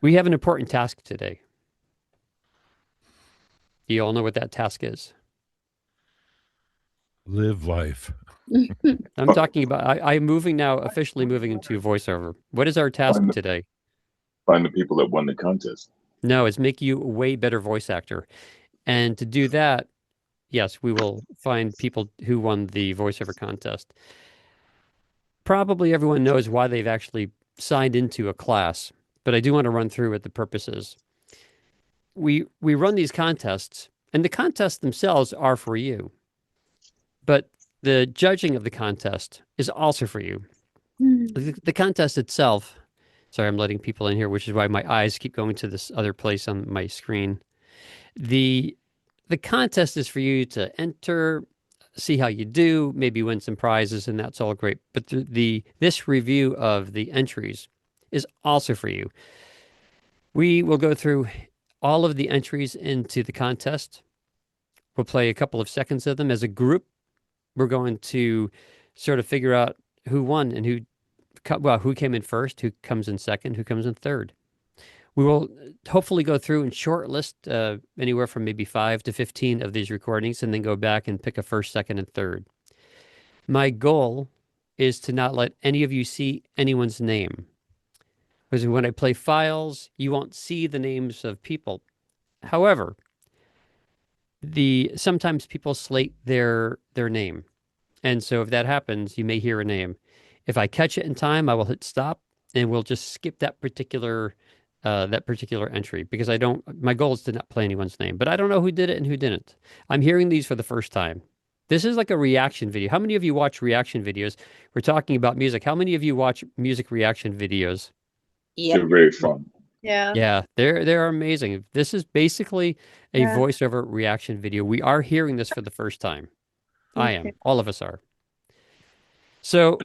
We have an important task today. Do you all know what that task is? Live life. I'm Fi- talking about, I'm moving now, officially moving into voiceover. What is our task Find the, today? find the people that won the contest. No, it's make you a way better voice actor. And to do that, yes, we will find people who won the voiceover contest. Probably everyone knows why they've actually signed into a class, but I do want to run through what the purpose is. We run these contests, and the contests themselves are for you, but the judging of the contest is also for you. The contest itself, sorry, I'm letting people in here, which is why my eyes keep going to this other place on my screen. The the contest is for you to enter, see how you do, maybe win some prizes, and that's all great. But the this review of the entries is also for you. We will go through all of the entries into the contest. We'll play a couple of seconds of them as a group. We're going to sort of figure out who won and who came in first, who comes in second, who comes in third. We will hopefully go through and shortlist anywhere from maybe 5 to 15 of these recordings and then go back and pick a first, second, and third. My goal is to not let any of you see anyone's name. Because when I play files, you won't see the names of people. However, the sometimes people slate their name. And so if that happens, you may hear a name. If I catch it in time, I will hit stop and we'll just skip that particular entry because I don't my goal is to not play anyone's name, but I don't know who did it and who didn't. I'm hearing these for the first time. This is like a reaction video. How many of you watch reaction videos? We're talking about music. How many of you watch music reaction videos? They're Yep. very fun. Yeah. Yeah, they're amazing. This is basically a Yeah. voiceover reaction video. We are hearing this for the first time. I Okay. am. All of us are. So,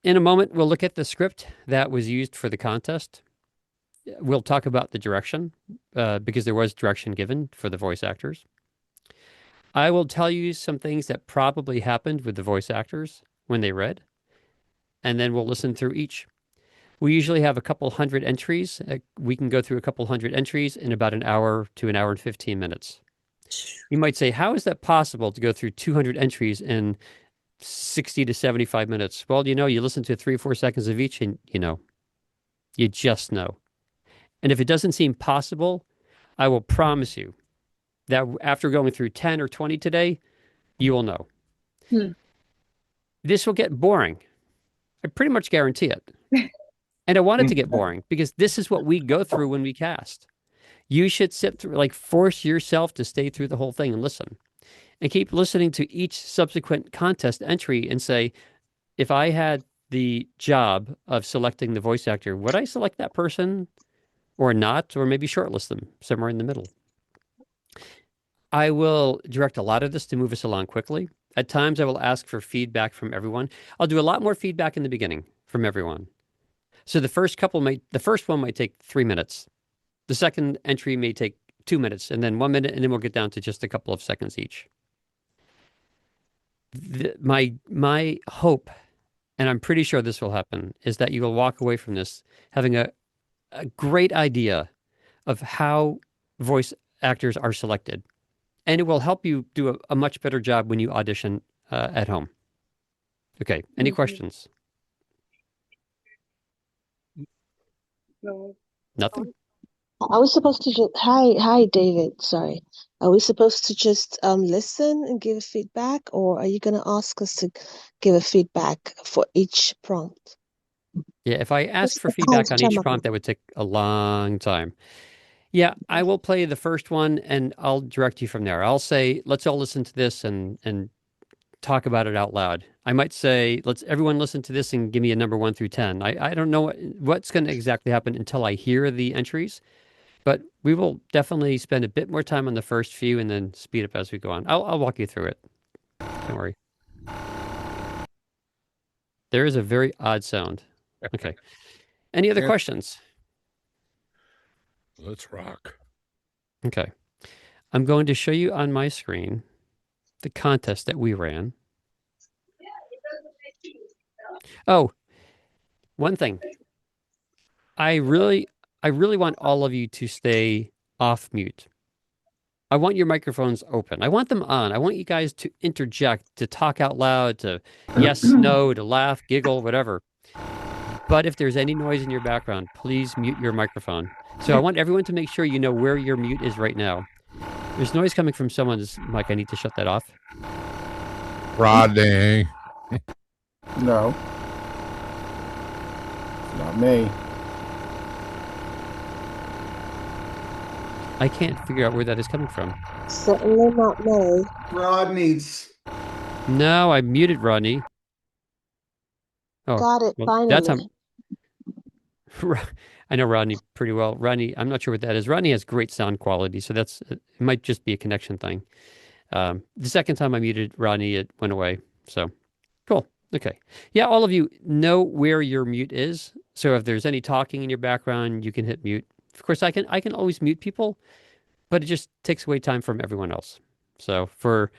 in a moment, we'll look at the script that was used for the contest. We'll talk about the direction because there was direction given for the voice actors. I will tell you some things that probably happened with the voice actors when they read, and then we'll listen through each. We usually have a couple hundred entries. We can go through a couple hundred entries in about an hour to an hour and 15 minutes. You might say, how is that possible to go through 200 entries in 60 to 75 minutes? Well, you listen to 3 or 4 seconds of each, and you just know. And if it doesn't seem possible, I will promise you that after going through 10 or 20 today, you will know. Hmm. This will get boring. I pretty much guarantee it. And I want it to get boring because this is what we go through when we cast. You should sit through, like, force yourself to stay through the whole thing and listen and keep listening to each subsequent contest entry and say, if I had the job of selecting the voice actor, would I select that person or not, or maybe shortlist them somewhere in the middle? I will direct a lot of this to move us along quickly. At times, I will ask for feedback from everyone. I'll do a lot more feedback in the beginning from everyone. So the first one might take 3 minutes. The second entry may take 2 minutes, and then 1 minute, and then we'll get down to just a couple of seconds each. My hope, and I'm pretty sure this will happen, is that you will walk away from this having a great idea of how voice actors are selected, and it will help you do a much better job when you audition at home. Okay, any questions? No. Nothing? Are we supposed to just hi David, sorry. Are we supposed to just listen and give feedback, or are you gonna ask us to give a feedback for each prompt? Yeah, if I asked What's for the feedback on each timer? prompt, that would take a long time. Yeah, I will play the first one and I'll direct you from there. I'll say, let's all listen to this and talk about it out loud. I might say, let's everyone listen to this and give me a number 1 through 10. I don't know what's going to exactly happen until I hear the entries, but we will definitely spend a bit more time on the first few and then speed up as we go on. I'll walk you through it. Don't worry. There is a very odd sound. Okay. Any other Yeah, questions? let's rock. Okay. I'm going to show you on my screen the contest that we ran. Oh, one thing. I really I really want all of you to stay off mute. I want your microphones open. I want them on. I want you guys to interject, to talk out loud, to yes, no, to laugh, giggle, whatever. But if there's any noise in your background, please mute your microphone. So I want everyone to make sure you know where your mute is right now. There's noise coming from someone's mic. I need to shut that off. Rodney. No. Not me. I can't figure out where that is coming from. Certainly not me. Rodney's. No, I muted Rodney. Oh, Got it, well, that's finally. I know Rodney pretty well. Rodney, I'm not sure what that is. Rodney has great sound quality, so it might just be a connection thing. The second time I muted Rodney, it went away. So cool. Okay. Yeah, all of you know where your mute is. So if there's any talking in your background, you can hit mute. Of course, I can always mute people, but it just takes away time from everyone else. So for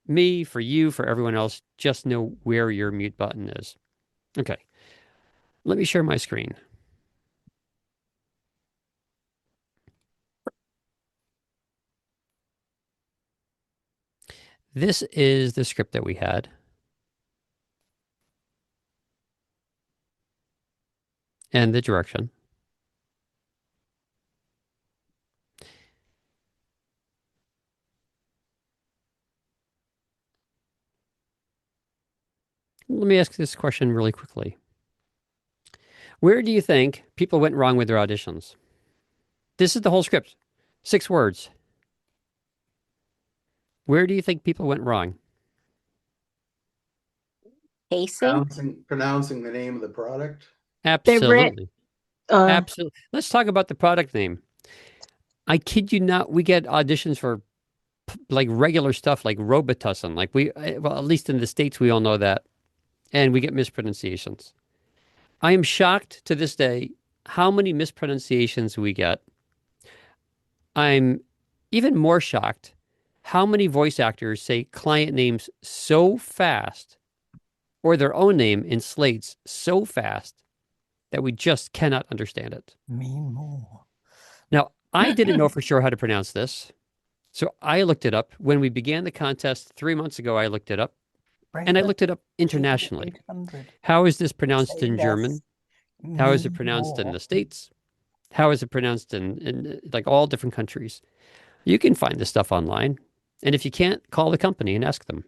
me, for you, for everyone else, just know where your mute button is. Okay. Let me share my screen. This is the script that we had. And the direction. Let me ask this question really quickly. Where do you think people went wrong with their auditions? This is the whole script. 6 words. Where do you think people went wrong? Pacing. Pronouncing the name of the product. Absolutely. Absolutely. Let's talk about the product name. I kid you not, we get auditions for like regular stuff like Robitussin. Like well, at least in the States, we all know that. And we get mispronunciations. I am shocked to this day how many mispronunciations we get. I'm even more shocked how many voice actors say client names so fast or their own name in slates so fast that we just cannot understand it. Me more. Now, I didn't know for sure how to pronounce this. So I looked it up. When we began the contest 3 months ago, I looked it up. And I looked it up internationally. How is this pronounced in German? How is it pronounced in the States? How is it pronounced in like all different countries? You can find this stuff online. And if you can't, call the company and ask them.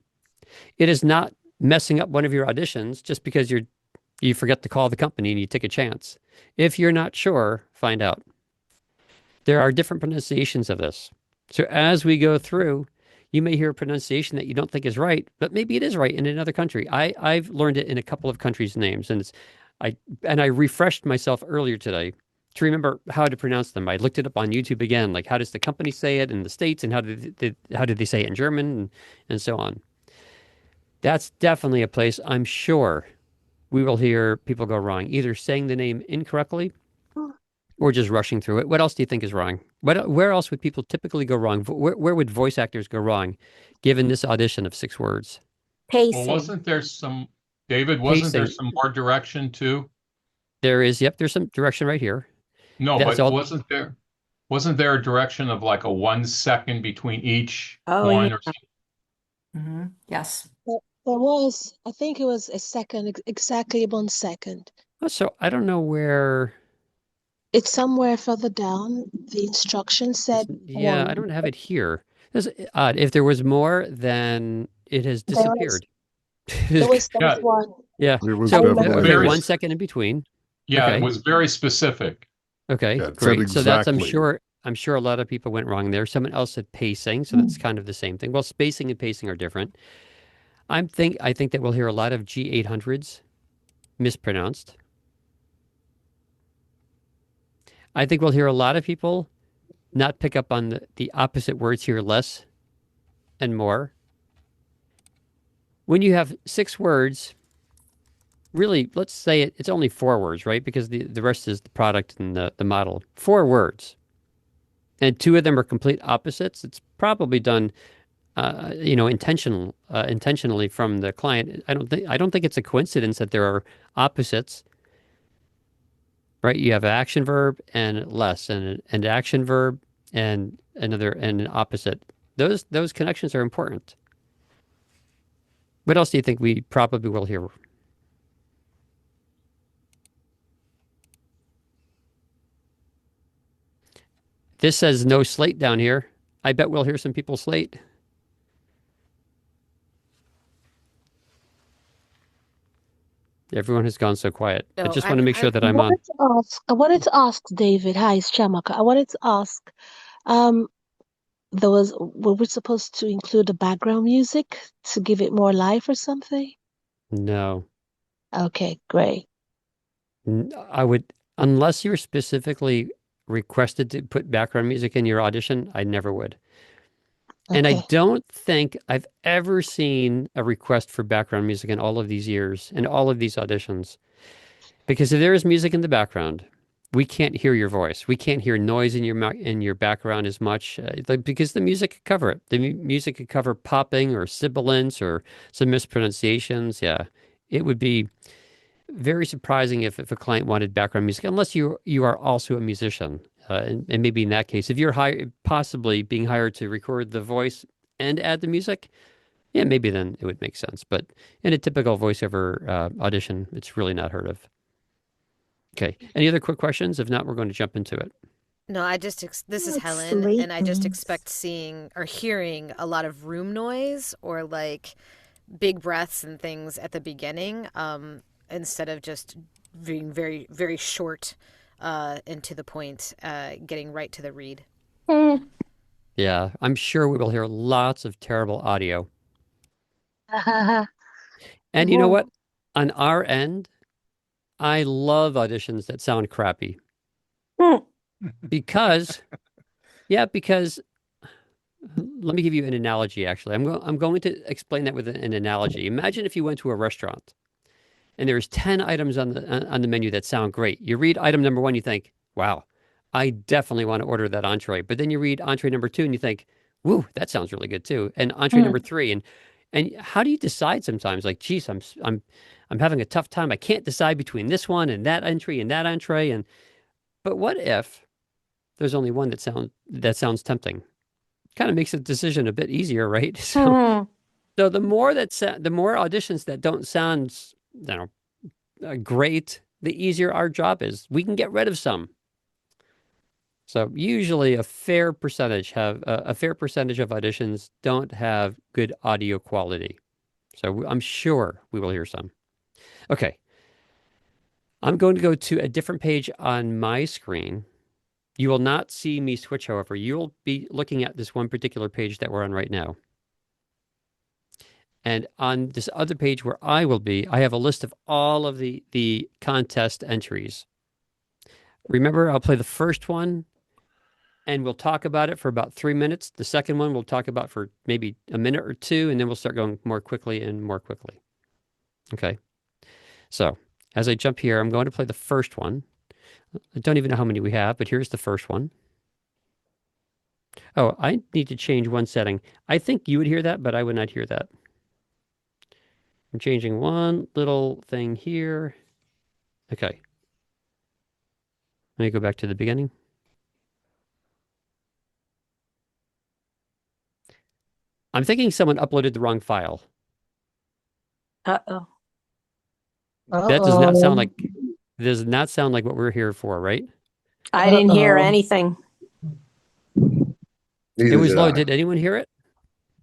It is not messing up one of your auditions just because you forget to call the company and you take a chance. If you're not sure, find out. There are different pronunciations of this. So as we go through, you may hear a pronunciation that you don't think is right, but maybe it is right in another country. I've learned it in a couple of countries' names, and I refreshed myself earlier today to remember how to pronounce them. I looked it up on YouTube again, like how does the company say it in the States, and how did they say it in German, and so on. That's definitely a place I'm sure we will hear people go wrong, either saying the name incorrectly or just rushing through it. What else do you think is wrong? Where else would people typically go wrong? Where would voice actors go wrong, given this audition of 6 words? Well, wasn't there some, David, wasn't there some more direction too? There is, yep, there's some direction right here. No, but wasn't there a direction of like a 1 second between each one or something? Yes. There was, I think it was a second, exactly 1 second. So I don't know where. It's somewhere further down. The instruction said. Yeah, 1. I don't have it here. That's odd. If there was more, then it has disappeared. There was 1. Yeah. It was so very 1 second in between. Yeah, Okay. It was very specific. Okay, Yeah, great. So that's I'm exactly. sure a lot of people went wrong there. Someone else said pacing, so that's kind of the same thing. Well, spacing and pacing are different. I think that we'll hear a lot of G800s mispronounced. I think we'll hear a lot of people not pick up on the opposite words here, less and more. When you have 6 words, really, let's say it's only 4 words, right? Because the rest is the product and the model. 4 words. And 2 of them are complete opposites. It's probably done, intentionally from the client. I don't think it's a coincidence that there are opposites, right? You have an action verb and less, and an action verb and another and an opposite. Those connections are important. What else do you think we probably will hear? This says no slate down here. I bet we'll hear some people slate. Everyone has gone so quiet. I No, just want to make sure that I'm on. I wanted to ask David. Hi, it's Chamaka. I wanted to ask, um, were we supposed to include the background music to give it more life or something? No. Okay, great. I would, unless you're specifically requested to put background music in your audition, I never would. And I Okay. don't think I've ever seen a request for background music in all of these years, in all of these auditions. Because if there is music in the background, we can't hear your voice. We can't hear noise in your background as much, because the music could cover it. The music could cover popping or sibilance or some mispronunciations. Yeah, it would be very surprising if a client wanted background music, unless you are also a musician. And maybe in that case, if you're possibly being hired to record the voice and add the music, yeah, maybe then it would make sense. But in a typical voiceover audition, it's really not heard of. Okay. Any other quick questions? If not, we're going to jump into it. No, this is It's Helen, and I just sleeping. expect seeing or hearing a lot of room noise or like big breaths and things at the beginning, instead of just being very, very short and to the point, getting right to the read. Yeah, I'm sure we will hear lots of terrible audio. And you know what? On our end, I love auditions that sound crappy. Because let me give you an analogy, actually. I'm going to explain that with an analogy. Imagine if you went to a restaurant and there's 10 items on the menu that sound great. You read item number 1, you think, wow, I definitely want to order that entree. But then you read entree number 2 and you think, woo, that sounds really good too. And entree number 3, and how do you decide sometimes? Like, geez, I'm having a tough time. I can't decide between this one and that entry and that entree. But what if there's only one that sounds tempting? Kind of makes the decision a bit easier, right? So the more auditions that don't sound, great, the easier our job is. We can get rid of some. So usually a fair percentage of auditions don't have good audio quality. So I'm sure we will hear some. Okay. I'm going to go to a different page on my screen. You will not see me switch, however. You'll be looking at this one particular page that we're on right now. And on this other page where I will be, I have a list of all of the contest entries. Remember, I'll play the first one and we'll talk about it for about 3 minutes. The second one we'll talk about for maybe a minute or 2, and then we'll start going more quickly and more quickly. Okay. So as I jump here, I'm going to play the first one. I don't even know how many we have, but here's the first one. Oh, I need to change one setting. I think you would hear that, but I would not hear that. I'm changing one little thing here. Okay. Let me go back to the beginning. I'm thinking someone uploaded the wrong file. Uh-oh. That does not sound like what we're here for, right? I didn't hear anything. It was low. Did anyone hear it?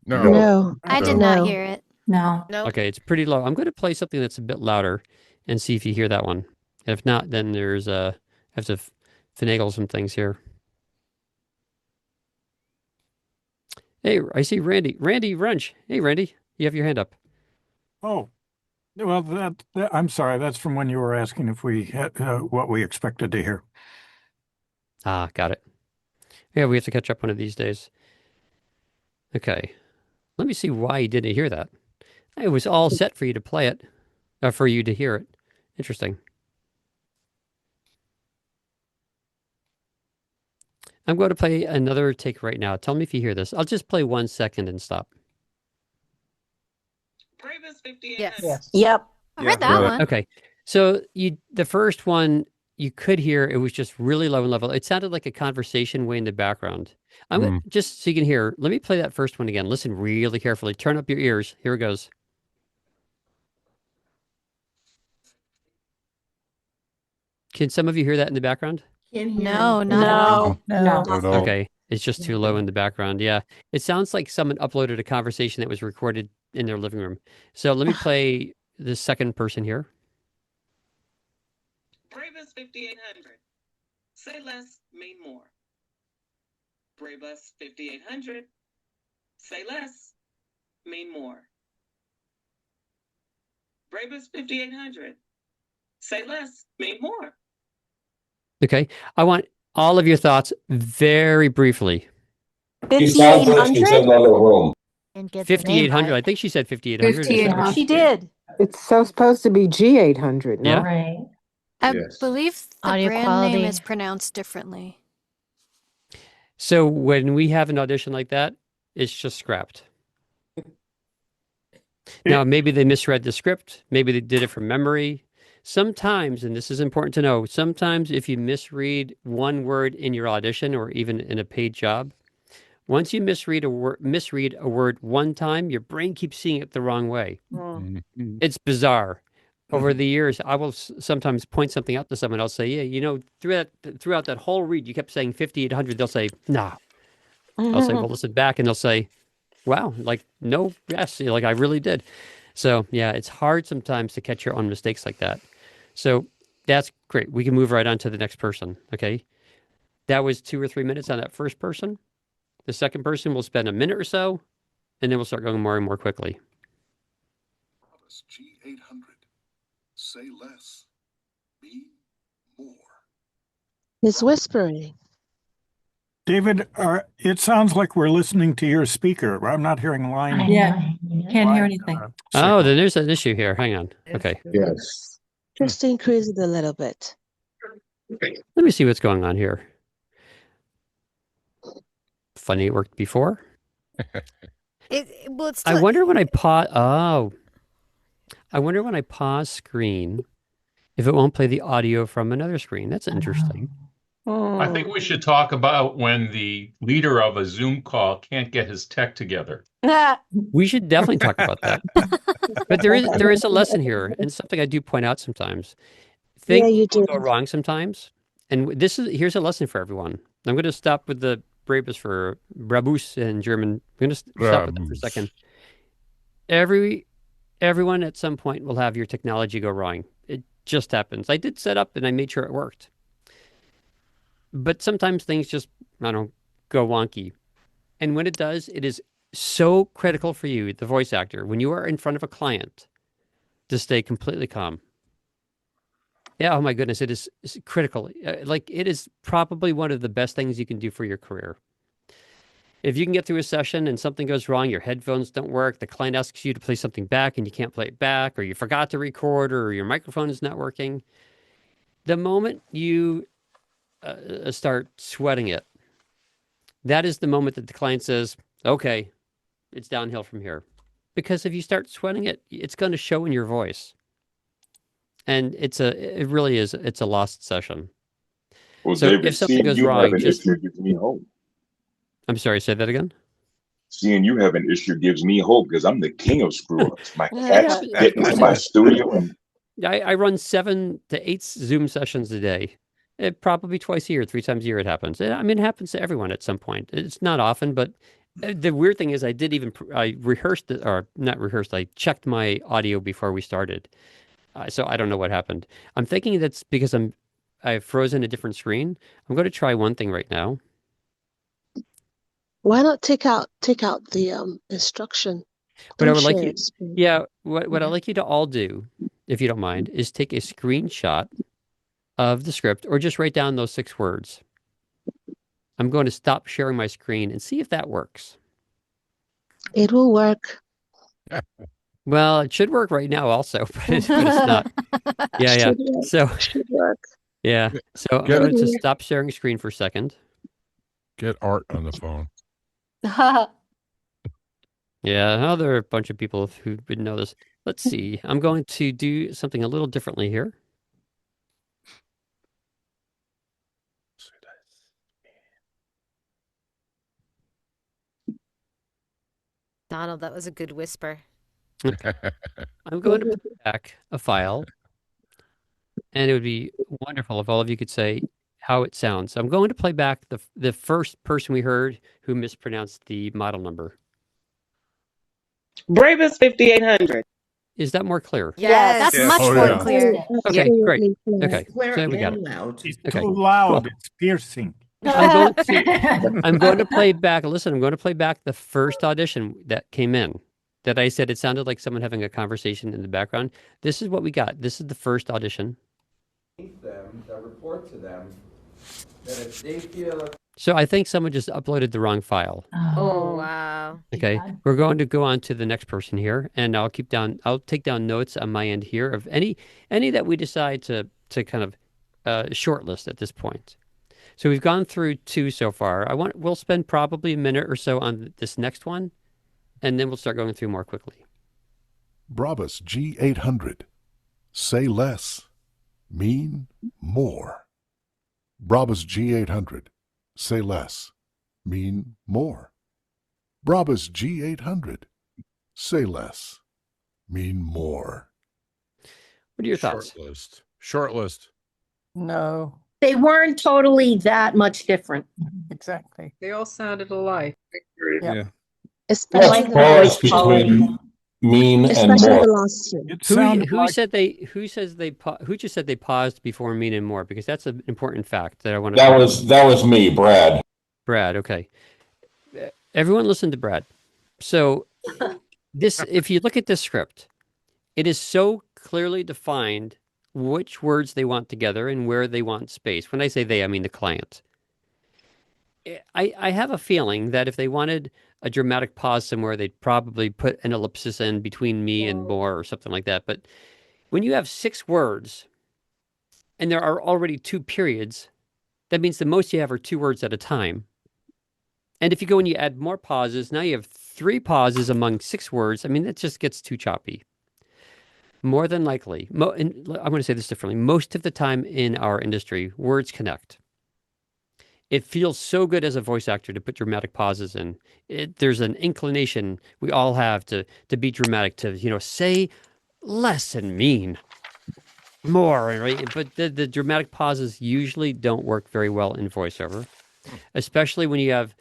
No. I did not hear it. No. No. Okay, it's pretty low. I'm going to play something that's a bit louder and see if you hear that one. If not, then there's I have to finagle some things here. Hey, I see Randy. Randy Runch. Hey, Randy, you have your hand up. Oh, well, that I'm sorry. That's from when you were asking if we had what we expected to hear. Ah, got it. Yeah, we have to catch up one of these days. Okay, let me see why you didn't hear that. It was all set for you to play it, for you to hear it. Interesting. I'm going to play another take right now. Tell me if you hear this. I'll just play 1 second and stop. Yes. Yep. I heard that one. Okay. So the first one, you could hear it was just really low in level. It sounded like a conversation way in the background. Just so you can hear, let me play that first one again. Listen really carefully. Turn up your ears. Here it goes. Can some of you hear that in the background? No, not at all. No. Okay. It's just too low in the background. Yeah. It sounds like someone uploaded a conversation that was recorded in their living room. So let me play the second person here. Brabus 5800. Say less, mean more. Brabus 5800. Say less, mean more. Brabus 5800. Say less, mean more. Okay. I want all of your thoughts very briefly. She sounds like she's in 5800? another room. 5,800. I think she said 5,800. 5800. She did. It's so supposed to be G800, no? Yeah. Right. I Yes. believe the Audio brand quality. name is pronounced differently. So when we have an audition like that, it's just scrapped. Now, maybe they misread the script. Maybe they did it from memory. Sometimes, and this is important to know, sometimes if you misread one word in your audition or even in a paid job, once you misread a word one time, your brain keeps seeing it the wrong way. It's bizarre. Over the years, I will sometimes point something out to someone. I'll say, yeah, you know, throughout that whole read, you kept saying 5,800. They'll say, nah. I'll say, well, listen back. And they'll say, wow, like, no, yes, like I really did. So, yeah, it's hard sometimes to catch your own mistakes like that. So that's great. We can move right on to the next person, okay? That was 2 or 3 minutes on that first person. The second person will spend a minute or so, and then we'll start going more and more quickly. G800. Say less, be more. He's whispering. David, it sounds like we're listening to your speaker. I'm not hearing line. Yeah. Can't hear anything. Oh, then there's an issue here. Hang on. Okay. Yes. Just increase it a little bit. Let me see what's going on here. Funny, it worked before. Well, it's still, I wonder when I pause. Oh, I wonder when I pause screen if it won't play the audio from another screen. That's interesting. I think we should talk about when the leader of a Zoom call can't get his tech together. We should definitely talk about that. But there is a lesson here, and something I do point out sometimes. Things will go wrong sometimes, and here's a lesson for everyone. I'm going to stop with the Brabus in German. I'm going to stop with that for a second. Everyone at some point will have your technology go wrong. It just happens. I did set up and I made sure it worked. But sometimes things just, I don't know, go wonky. And when it does, it is so critical for you, the voice actor, when you are in front of a client, to stay completely calm. Yeah, oh my goodness, it is critical. Like, it is probably one of the best things you can do for your career. If you can get through a session and something goes wrong, your headphones don't work, the client asks you to play something back and you can't play it back, or you forgot to record, or your microphone is not working, the moment you start sweating it, that is the moment that the client says, okay, it's downhill from here. Because if you start sweating it, it's going to show in your voice. And it's a lost session. Well, So David, if something seeing goes you have wrong, an just, issue gives me hope. I'm sorry, say that again? Seeing you have an issue gives me hope because I'm the king of screw-ups. My cats get into my studio and I run 7 to 8 Zoom sessions a day. Probably twice a year, 3 times a year it happens. I mean, it happens to everyone at some point. It's not often, but the weird thing is I rehearsed it, or not rehearsed, I checked my audio before we started. So I don't know what happened. I'm thinking that's because I've frozen a different screen. I'm going to try one thing right now. Why not take out the instruction? What I would like share you, it, screen. yeah, what I'd like you to all do, if you don't mind, is take a screenshot of the script, or just write down those 6 words. I'm going to stop sharing my screen and see if that works. It will work. Well, it should work right now also, but it's not. Yeah. So, should work. Yeah. So I'm going to stop sharing screen for a second. Get Art on the phone. Yeah, there are a bunch of people who would know this. Let's see. I'm going to do something a little differently here. Donald, that was a good whisper. I'm going to put back a file, and it would be wonderful if all of you could say how it sounds. I'm going to play back the first person we heard who mispronounced the model number. Brabus 5800. Is that more clear? Yes, that's much more clear. Okay, great. Okay, Clear so we got and it. loud. It's Okay, too loud. cool. It's piercing. I'm going to play back. Listen, I'm going to play back the first audition that came in. That I said it sounded like someone having a conversation in the background. This is what we got. This is the first audition. Them that report to them that if they feel So I think someone just uploaded the wrong file. Oh, wow. Okay, we're going to go on to the next person here, and I'll take down notes on my end here of any that we decide to kind of shortlist at this point. So we've gone through 2 so far. We'll spend probably a minute or so on this next one, and then we'll start going through more quickly. Brabus G800. Say less. Mean more. Brabus G800. Say less. Mean more. Brabus G800. Say less. Mean more. What are your thoughts? Shortlist. No. They weren't totally that much different. Exactly. They all sounded alike. Yeah. Especially the last between mean and especially more. the last two. Who just said they paused before mean and more? Because that's an important fact that I want to. That was me, Brad. Brad. Okay. Everyone listen to Brad. So if you look at this script, it is so clearly defined which words they want together and where they want space. When I say they, I mean the client. I have a feeling that if they wanted a dramatic pause somewhere, they'd probably put an ellipsis in between me and more or something like that. But when you have 6 words and there are already 2 periods, that means the most you have are 2 words at a time. And if you go and you add more pauses, now you have 3 pauses among 6 words. I mean, that just gets too choppy. More than likely, and I'm going to say this differently, most of the time in our industry, words connect. It feels so good as a voice actor to put dramatic pauses in. There's an inclination we all have to be dramatic, to say less and mean more, right? But the dramatic pauses usually don't work very well in voiceover, especially when you have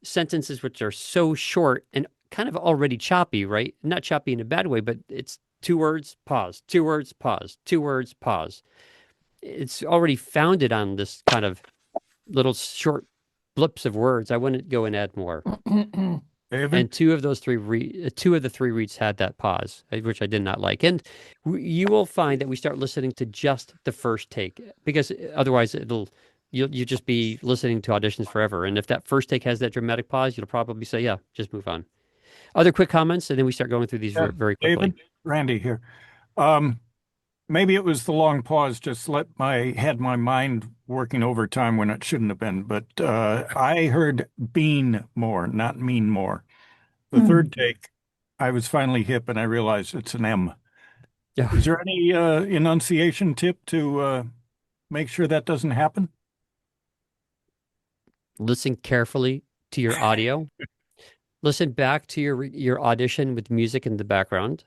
sentences which are so short and kind of already choppy, right? Not choppy in a bad way, but it's 2 words, pause, 2 words, pause, 2 words, pause. It's already founded on this kind of little short blips of words. I wouldn't go and add more. And 2 of the 3 reads had that pause, which I did not like. And you will find that we start listening to just the first take, because otherwise you'll just be listening to auditions forever. And if that first take has that dramatic pause, you'll probably say, yeah, just move on. Other quick comments, and then we start going through these very quickly. David, Randy here. Maybe it was the long pause just had my mind working overtime when it shouldn't have been. But I heard bean more, not mean more. The third take, I was finally hip and I realized it's an M. Yeah. Is there any enunciation tip to make sure that doesn't happen? Listen carefully to your audio. Listen back to your audition with music in the background.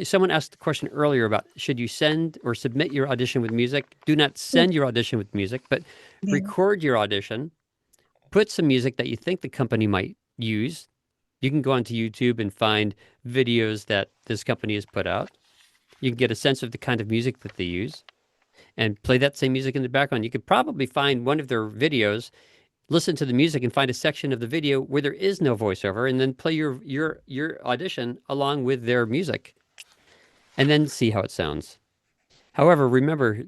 Someone asked the question earlier about should you send or submit your audition with music? Do not send your audition with music, but record your audition. Put some music that you think the company might use. You can go onto YouTube and find videos that this company has put out. You can get a sense of the kind of music that they use and play that same music in the background. You could probably find one of their videos, listen to the music and find a section of the video where there is no voiceover, and then play your audition along with their music and then see how it sounds. However, remember,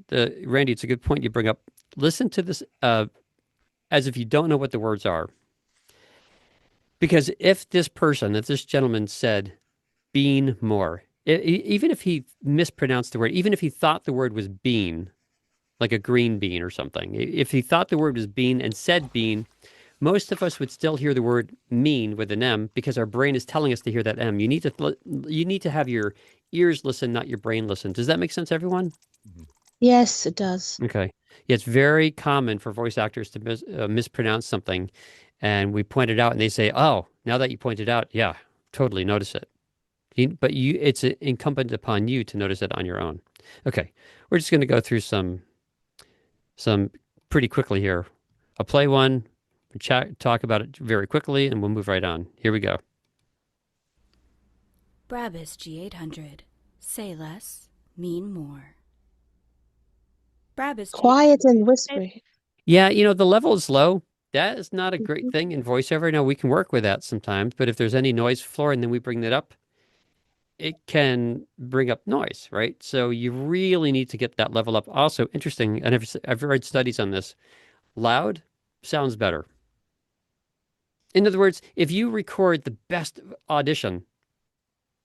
Randy, it's a good point you bring up. Listen to this as if you don't know what the words are. Because if this gentleman said bean more, even if he mispronounced the word, even if he thought the word was bean, like a green bean or something, if he thought the word was bean and said bean, most of us would still hear the word mean with an M because our brain is telling us to hear that M. You need to have your ears listen, not your brain listen. Does that make sense, everyone? Yes, it does. Okay. Yeah, it's very common for voice actors to mispronounce something. and we point it out, and they say, "Oh, now that you pointed out, yeah, totally notice it." But it's incumbent upon you to notice it on your own. Okay, we're just going to go through some pretty quickly here. I'll play one, talk about it very quickly, and we'll move right on. Here we go. Brabus G800. Say less, mean more. Brabus. Quiet and whispery. Yeah, the level is low. That is not a great thing in voiceover. Now, we can work with that sometimes, but if there's any noise floor and then we bring that up, it can bring up noise, right? So you really need to get that level up. Also, interesting, and I've read studies on this, loud sounds better. In other words, if you record the best audition,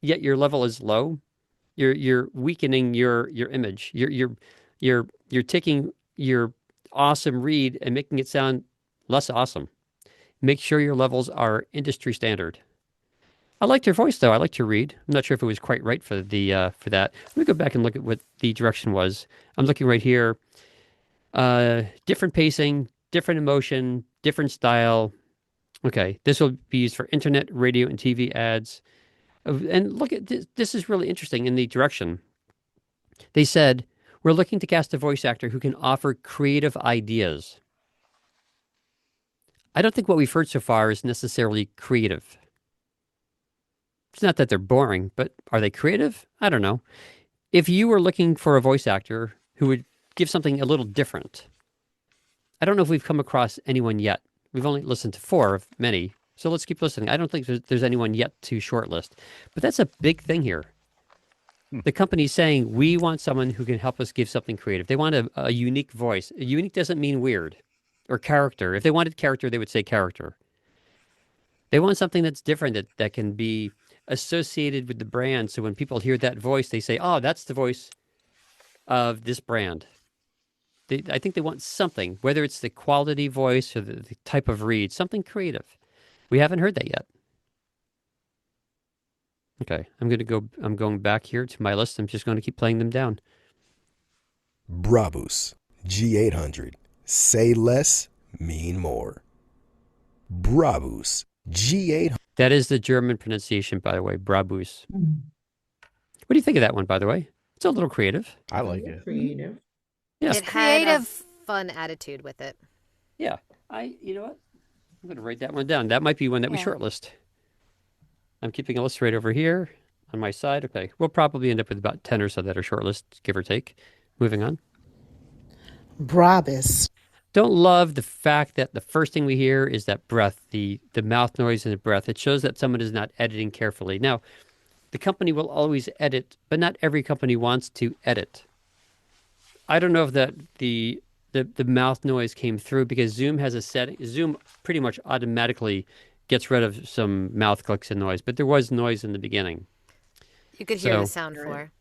yet your level is low, you're weakening your image. You're taking your awesome read and making it sound less awesome. Make sure your levels are industry standard. I liked your voice, though. I liked your read. I'm not sure if it was quite right for the for that. Let me go back and look at what the direction was. I'm looking right here. Different pacing, different emotion, different style. Okay, this will be used for internet, radio, and TV ads. And look at this. This is really interesting in the direction. They said, we're looking to cast a voice actor who can offer creative ideas. I don't think what we've heard so far is necessarily creative. It's not that they're boring, but are they creative? I don't know. If you were looking for a voice actor who would give something a little different, I don't know if we've come across anyone yet. We've only listened to 4 of many, so let's keep listening. I don't think there's anyone yet to shortlist, but that's a big thing here. The company's saying, we want someone who can help us give something creative. They want a unique voice. Unique doesn't mean weird or character. If they wanted character, they would say character. They want something that's different, that can be associated with the brand. So when people hear that voice, they say, oh, that's the voice of this brand. I think they want something, whether it's the quality voice or the type of read, something creative. We haven't heard that yet. Okay, I'm going back here to my list. I'm just going to keep playing them down. Brabus G800. Say less, mean more. Brabus G800. That is the German pronunciation, by the way, Brabus. What do you think of that one, by the way? It's a little creative. I like it. Creative. Yeah. It had a fun attitude with it. Yeah. You know what? I'm going to write that one down. That might be one that we shortlist. I'm keeping a list right over here on my side. Okay. We'll probably end up with about 10 or so that are shortlist, give or take. Moving on. Brabus. Don't love the fact that the first thing we hear is that breath, the mouth noise and the breath. It shows that someone is not editing carefully. Now, the company will always edit, but not every company wants to edit. I don't know if that the mouth noise came through because Zoom has a setting. Zoom pretty much automatically gets rid of some mouth clicks and noise, but there was noise in the beginning. You could hear the sound floor.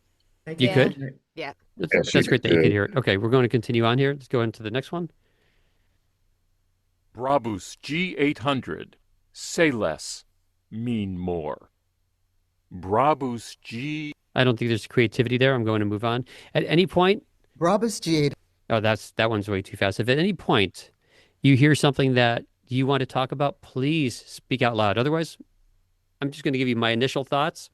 You could? Yeah. That's great that you could hear it. Okay, we're going to continue on here. Let's go into the next one. Brabus G800. Say less, mean more. Brabus G. I don't think there's creativity there. I'm going to move on. At any point. Brabus G8. Oh, that one's way too fast. If at any point you hear something that you want to talk about, please speak out loud. Otherwise, I'm just going to give you my initial thoughts.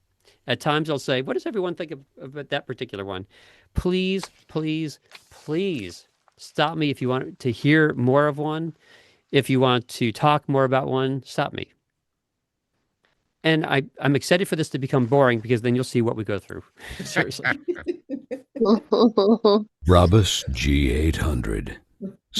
At times I'll say, what does everyone think of that particular one? Please, please, please stop me if you want to hear more of one. If you want to talk more about one, stop me. And I'm excited for this to become boring because then you'll see what we go through. Seriously. Brabus G800.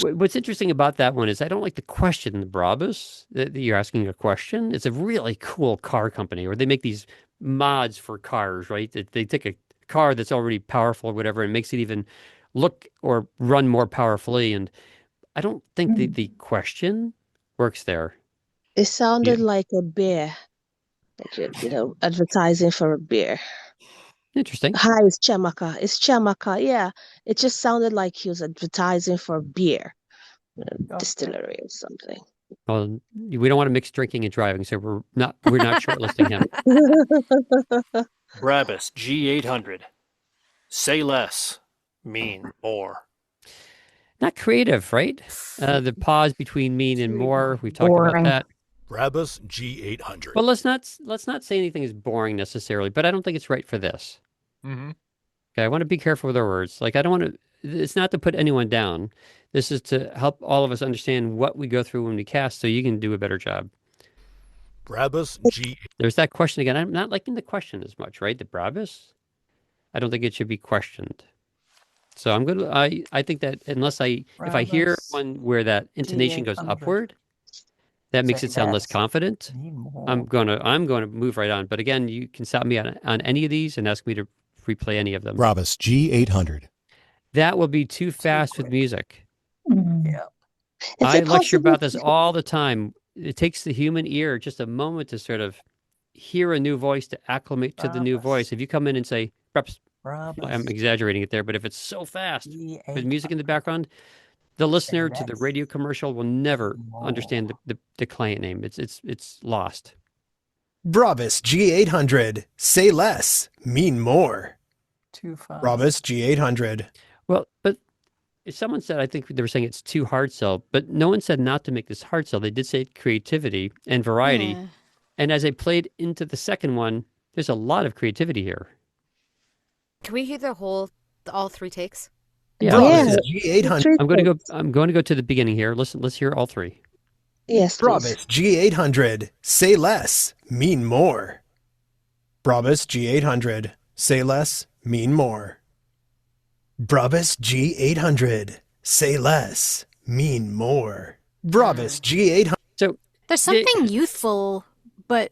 What's interesting about that one is I don't like the question, the Brabus, that you're asking a question. It's a really cool car company, or they make these mods for cars, right? They take a car that's already powerful or whatever and makes it even look or run more powerfully. And I don't think the question works there. It sounded like a beer. Like, advertising for a beer. Interesting. Hi, it's Chamaka. It's Chamaka. Yeah, it just sounded like he was advertising for beer, distillery or something. Well, we don't want to mix drinking and driving, so we're not shortlisting him. Brabus G800. Say less, mean more. Not creative, right? The pause between mean and more. We've talked about that. Brabus G800. Well, let's not say anything is boring necessarily, but I don't think it's right for this. Mm-hmm. Okay, I want to be careful with our words. Like I don't want to. It's not to put anyone down. This is to help all of us understand what we go through when we cast, so you can do a better job. Brabus G. There's that question again. I'm not liking the question as much, right? The Brabus. I don't think it should be questioned. So I'm going to. I think that if I hear one where that intonation goes upward, that makes it sound less confident. I'm going to move right on. But again, you can stop me on any of these and ask me to replay any of them. Brabus G800. That will be too fast with music. Yeah. I lecture about this all the time. It takes the human ear just a moment to sort of hear a new voice, to acclimate to the new voice. If you come in and say, Brabus, I'm exaggerating it there, but if it's so fast with music in the background, the listener to the radio commercial will never understand the client name. It's lost. Brabus G800. Say less, mean more. Too fast. Brabus G800. Well, but if someone said, I think they were saying it's too hard sell, but no one said not to make this hard sell. They did say creativity and variety. Yeah. And as I played into the second one, there's a lot of creativity here. Can we hear all three takes? Yeah. G800. I'm going to go to the beginning here. Listen, let's hear all three. Yes. Brabus G800. Say less, mean more. Brabus G800. Say less, mean more. Brabus G800. Say less, mean more. Brabus G800. So there's something youthful, but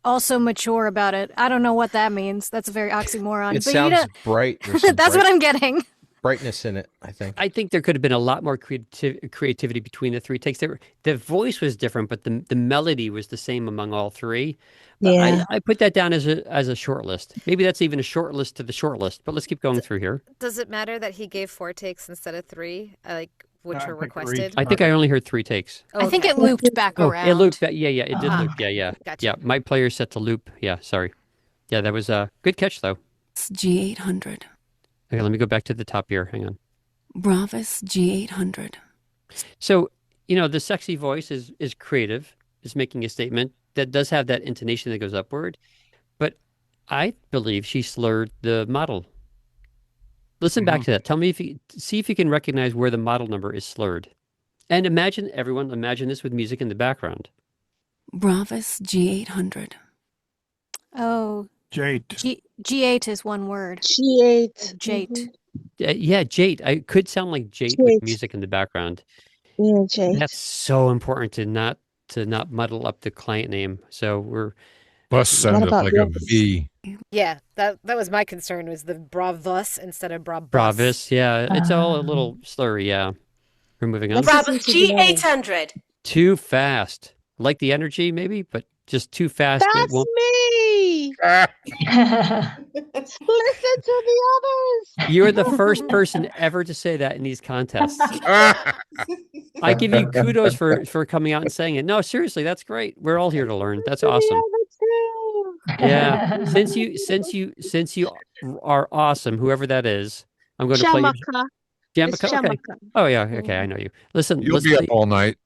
also mature about it. I don't know what that means. That's a very oxymoron. It sounds bright. That's what I'm getting. Brightness in it, I think. I think there could have been a lot more creativity between the three takes. The voice was different, but the melody was the same among all three. But yeah. I put that down as a short list. Maybe that's even a short list to the short list, but let's keep going through here. Does it matter that he gave 4 takes instead of 3, which were requested? I think I only heard 3 takes. I think it looped back around. It looped back. Yeah, it did loop. Yeah. Gotcha. Yeah, my player set to loop. Yeah, sorry. Yeah, that was a good catch, though. It's G800. Okay, let me go back to the top here. Hang on. Brabus G800. So, the sexy voice is creative, is making a statement that does have that intonation that goes upward. But I believe she slurred the model. Listen back to that. Tell me see if you can recognize where the model number is slurred. And imagine this with music in the background. Brabus G800. Oh. G8. G8 is one word. G8. Jate. Yeah, Jate. I could sound like Jate with music in the background. Yeah, Jate. That's so important to not muddle up the client name. So we're Bus sounded like a V. Yeah, that was my concern, was the Brabus instead of Brabus. Brabus, yeah. It's all a little slurry, yeah. We're moving on. Brabus G800. Too fast. Like the energy, maybe, but just too fast. That's me! Listen to the others! You're the first person ever to say that in these contests. I give you kudos for coming out and saying it. No, seriously, that's great. We're all here to learn. That's awesome. Yeah. Since you are awesome, whoever that is, I'm going to play you. Jamaica. Okay. Oh yeah. Okay, I know you. Listen, you'll be up all night.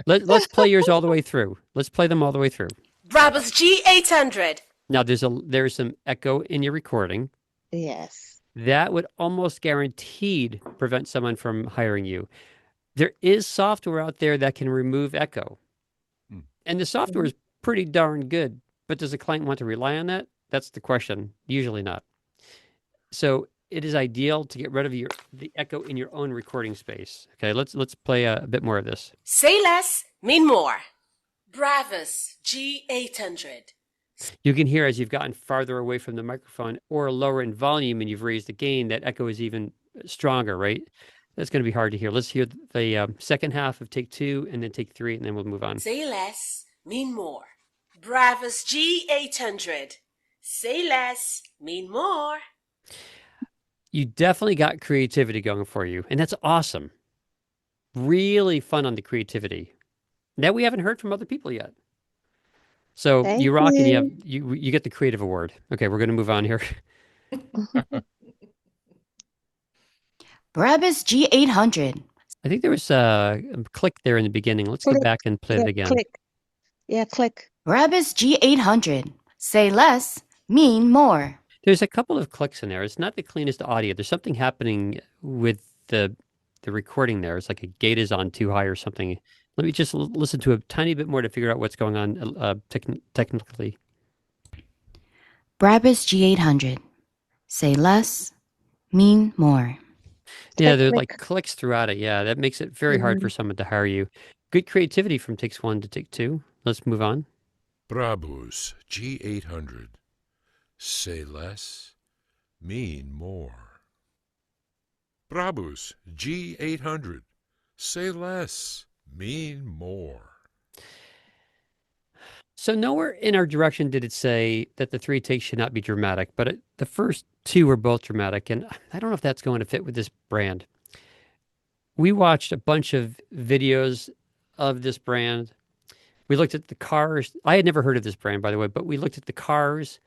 Let's play yours all the way through. Let's play them all the way through. Brabus G800. Now there's some echo in your recording. Yes. That would almost guaranteed prevent someone from hiring you. There is software out there that can remove echo. And the software is pretty darn good. But does a client want to rely on that? That's the question. Usually not. So it is ideal to get rid of the echo in your own recording space. Okay, let's play a bit more of this. Say less, mean more. Brabus G800. You can hear as you've gotten farther away from the microphone or lower in volume and you've raised the gain, that echo is even stronger, right? That's going to be hard to hear. Let's hear the second half of take 2 and then take 3, and then we'll move on. Say less, mean more. Brabus G800. Say less, mean more. You definitely got creativity going for you, and that's awesome. Really fun on the creativity. That we haven't heard from other people yet. So you rock, and you get the creative award. Okay, we're going to move on here. Brabus G800. I think there was a click there in the beginning. Let's go back and play it again. Click. Yeah, click. Brabus G800. Say less, mean more. There's a couple of clicks in there. It's not the cleanest audio. There's something happening with the recording there. It's like a gate is on too high or something. Let me just listen to a tiny bit more to figure out what's going on technically. Brabus G800. Say less, mean more. Yeah, there are like clicks throughout it. Yeah, that makes it very hard for someone to hire you. Good creativity from takes 1 to take 2. Let's move on. Brabus G800. Say less, mean more. Brabus G800. Say less, mean more. So nowhere in our direction did it say that the 3 takes should not be dramatic, but the first 2 were both dramatic, and I don't know if that's going to fit with this brand. We watched a bunch of videos of this brand. We looked at the cars. I had never heard of this brand, by the way, but we looked at the cars.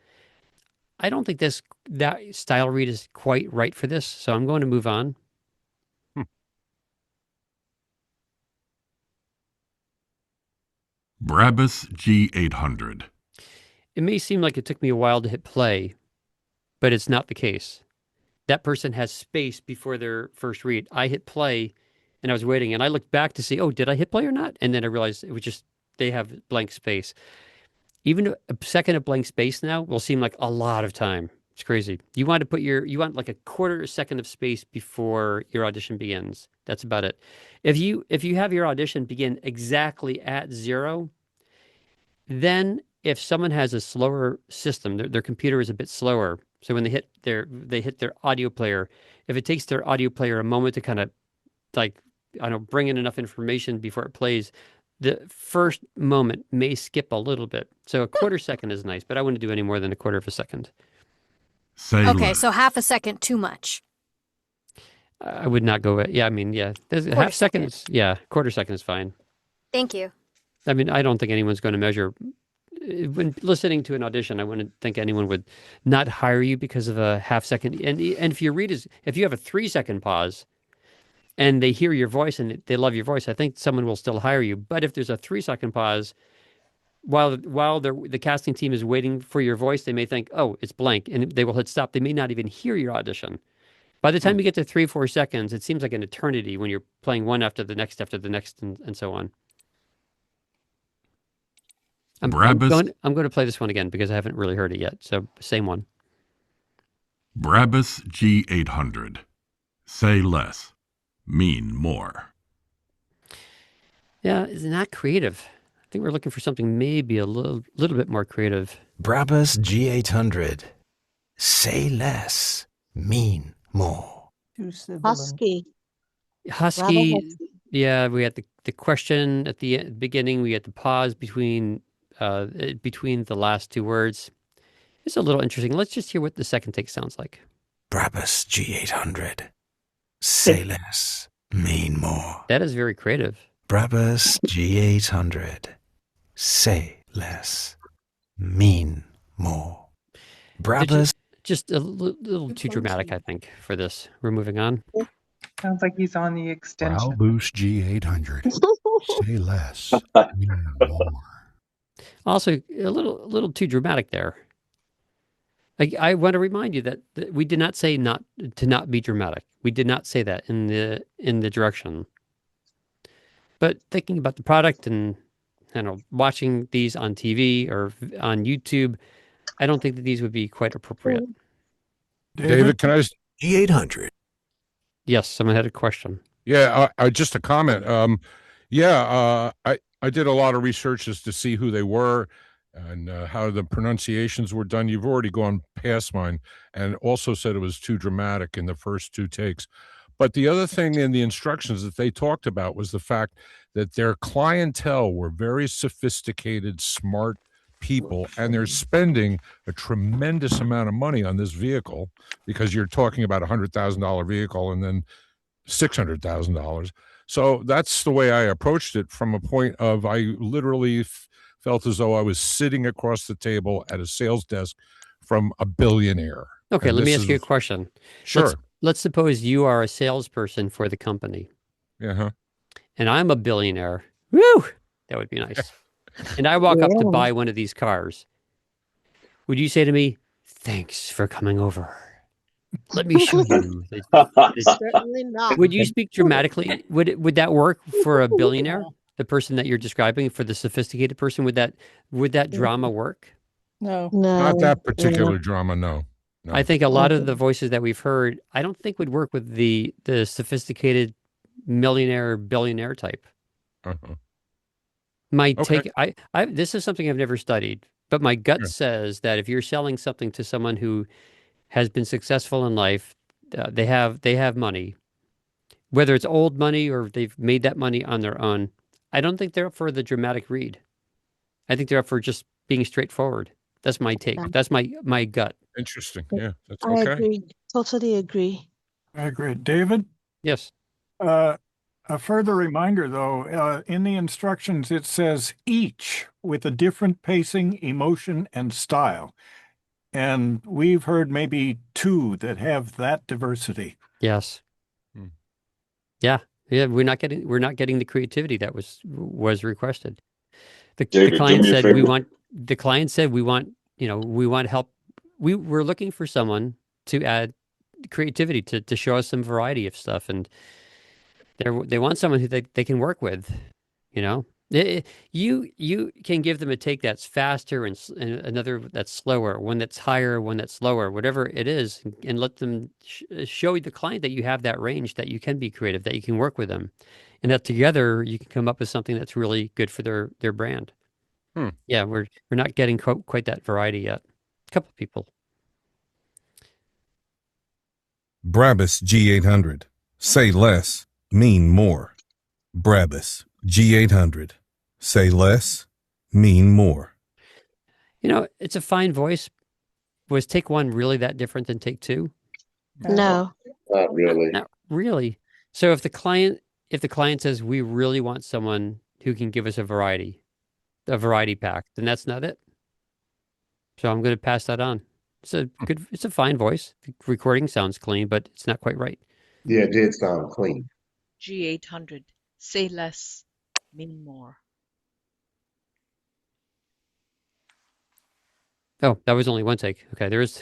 I don't think that style read is quite right for this, so I'm going to move on. Brabus G800. It may seem like it took me a while to hit play, but it's not the case. That person has space before their first read. I hit play, and I was waiting, and I looked back to see, oh, did I hit play or not? And then I realized it was just they have blank space. Even a second of blank space now will seem like a lot of time. It's crazy. You want like a quarter second of space before your audition begins. That's about it. If you have your audition begin exactly at 0, then if someone has a slower system, their computer is a bit slower. So when they hit their audio player, if it takes their audio player a moment to kind of bring in enough information before it plays, the first moment may skip a little bit. So a quarter second is nice, but I wouldn't do any more than a quarter of a second. Okay, so half a second too much. I would not go. Yeah, I mean, yeah, there's a half second. Quarter second is fine. Thank you. I mean, I don't think anyone's going to measure. When listening to an audition, I wouldn't think anyone would not hire you because of a half second. And if your read if you have a 3-second pause, and they hear your voice and they love your voice, I think someone will still hire you. But if there's a 3-second pause, while the casting team is waiting for your voice, they may think, oh, it's blank, and they will hit stop. They may not even hear your audition. By the time you get to 3-4 seconds, it seems like an eternity when you're playing one after the next, and so on. I'm going to play this one again because I haven't really heard it yet. So same one. Brabus G800. Say less, mean more. Yeah, it's not creative. I think we're looking for something maybe a little bit more creative. Brabus G800. Say less, mean more. Husky. Yeah, we had the question at the beginning. We had the pause between the last 2 words. It's a little interesting. Let's just hear what the second take sounds like. Brabus G800. Say less, mean more. That is very creative. Brabus G800. Say less, mean more. Brabus. Just a little too dramatic, I think, for this. We're moving on. Sounds like he's on the extension. Brabus G800. Say less, mean more. Also, a little too dramatic there. I want to remind you that we did not say not be dramatic. We did not say that in the direction. But thinking about the product and watching these on TV or on YouTube, I don't think that these would be quite appropriate. David, can I just G800? Yes, someone had a question. Yeah, just a comment. I did a lot of research as to see who they were and how the pronunciations were done. You've already gone past mine and also said it was too dramatic in the first 2 takes. But the other thing in the instructions that they talked about was the fact that their clientele were very sophisticated, smart people, and they're spending a tremendous amount of money on this vehicle because you're talking about $100,000 vehicle and then $600,000. So that's the way I approached it, from a point of I literally felt as though I was sitting across the table at a sales desk from a billionaire. Okay, And let me this ask you a question. Sure. let's suppose you are a salesperson for the company. Uh-huh. And I'm a billionaire. Woo! That would be nice. And I walk up to buy one of these cars. Would you say to me, "Thanks for coming over. Let me show you." Certainly not. Would you speak dramatically? Would that work for a billionaire? The person that you're describing, for the sophisticated person, would that drama work? No. Not that particular drama, no. I think a lot of the voices that we've heard, I don't think would work with the sophisticated millionaire, billionaire type. Uh-huh. My take, this is something I've never studied, but my gut says that if you're selling something to someone who has been successful in life, they have money, whether it's old money or they've made that money on their own. I don't think they're up for the dramatic read. I think they're up for just being straightforward. That's my take. That's my gut. Interesting. Yeah, that's I okay. agree. Totally agree. I agree. David? Yes. A further reminder, though, in the instructions, it says each with a different pacing, emotion, and style. And we've heard maybe 2 that have that diversity. Yes. Yeah. We're not getting the creativity that was requested. The client said we want help. We're looking for someone to add creativity to show us some variety of stuff, and they want someone who they can work with. You can give them a take that's faster and another that's slower, one that's higher, one that's lower, whatever it is, and let them show the client that you have that range, that you can be creative, that you can work with them, and that together you can come up with something that's really good for their brand. Yeah, we're not getting quite that variety yet. A couple of people. Brabus G800. Say less, mean more. Brabus G800. Say less, mean more. It's a fine voice. Was take 1 really that different than take 2? No. Not really. Not really. So if the client says we really want someone who can give us a variety pack, then that's not it. So I'm going to pass that on. It's a fine voice. The recording sounds clean, but it's not quite right. Yeah, it did sound clean. G800. Say less, mean more. Oh, that was only 1 take. Okay, there's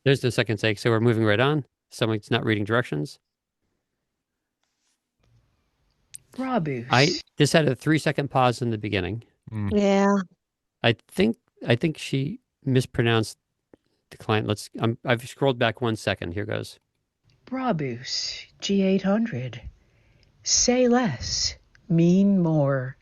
the second take. So we're moving right on. Someone's not reading directions. Brabus. This had a 3-second pause in the beginning. Yeah. I think she mispronounced the client. I've scrolled back 1 second. Here goes. Brabus G800. Say less, mean more.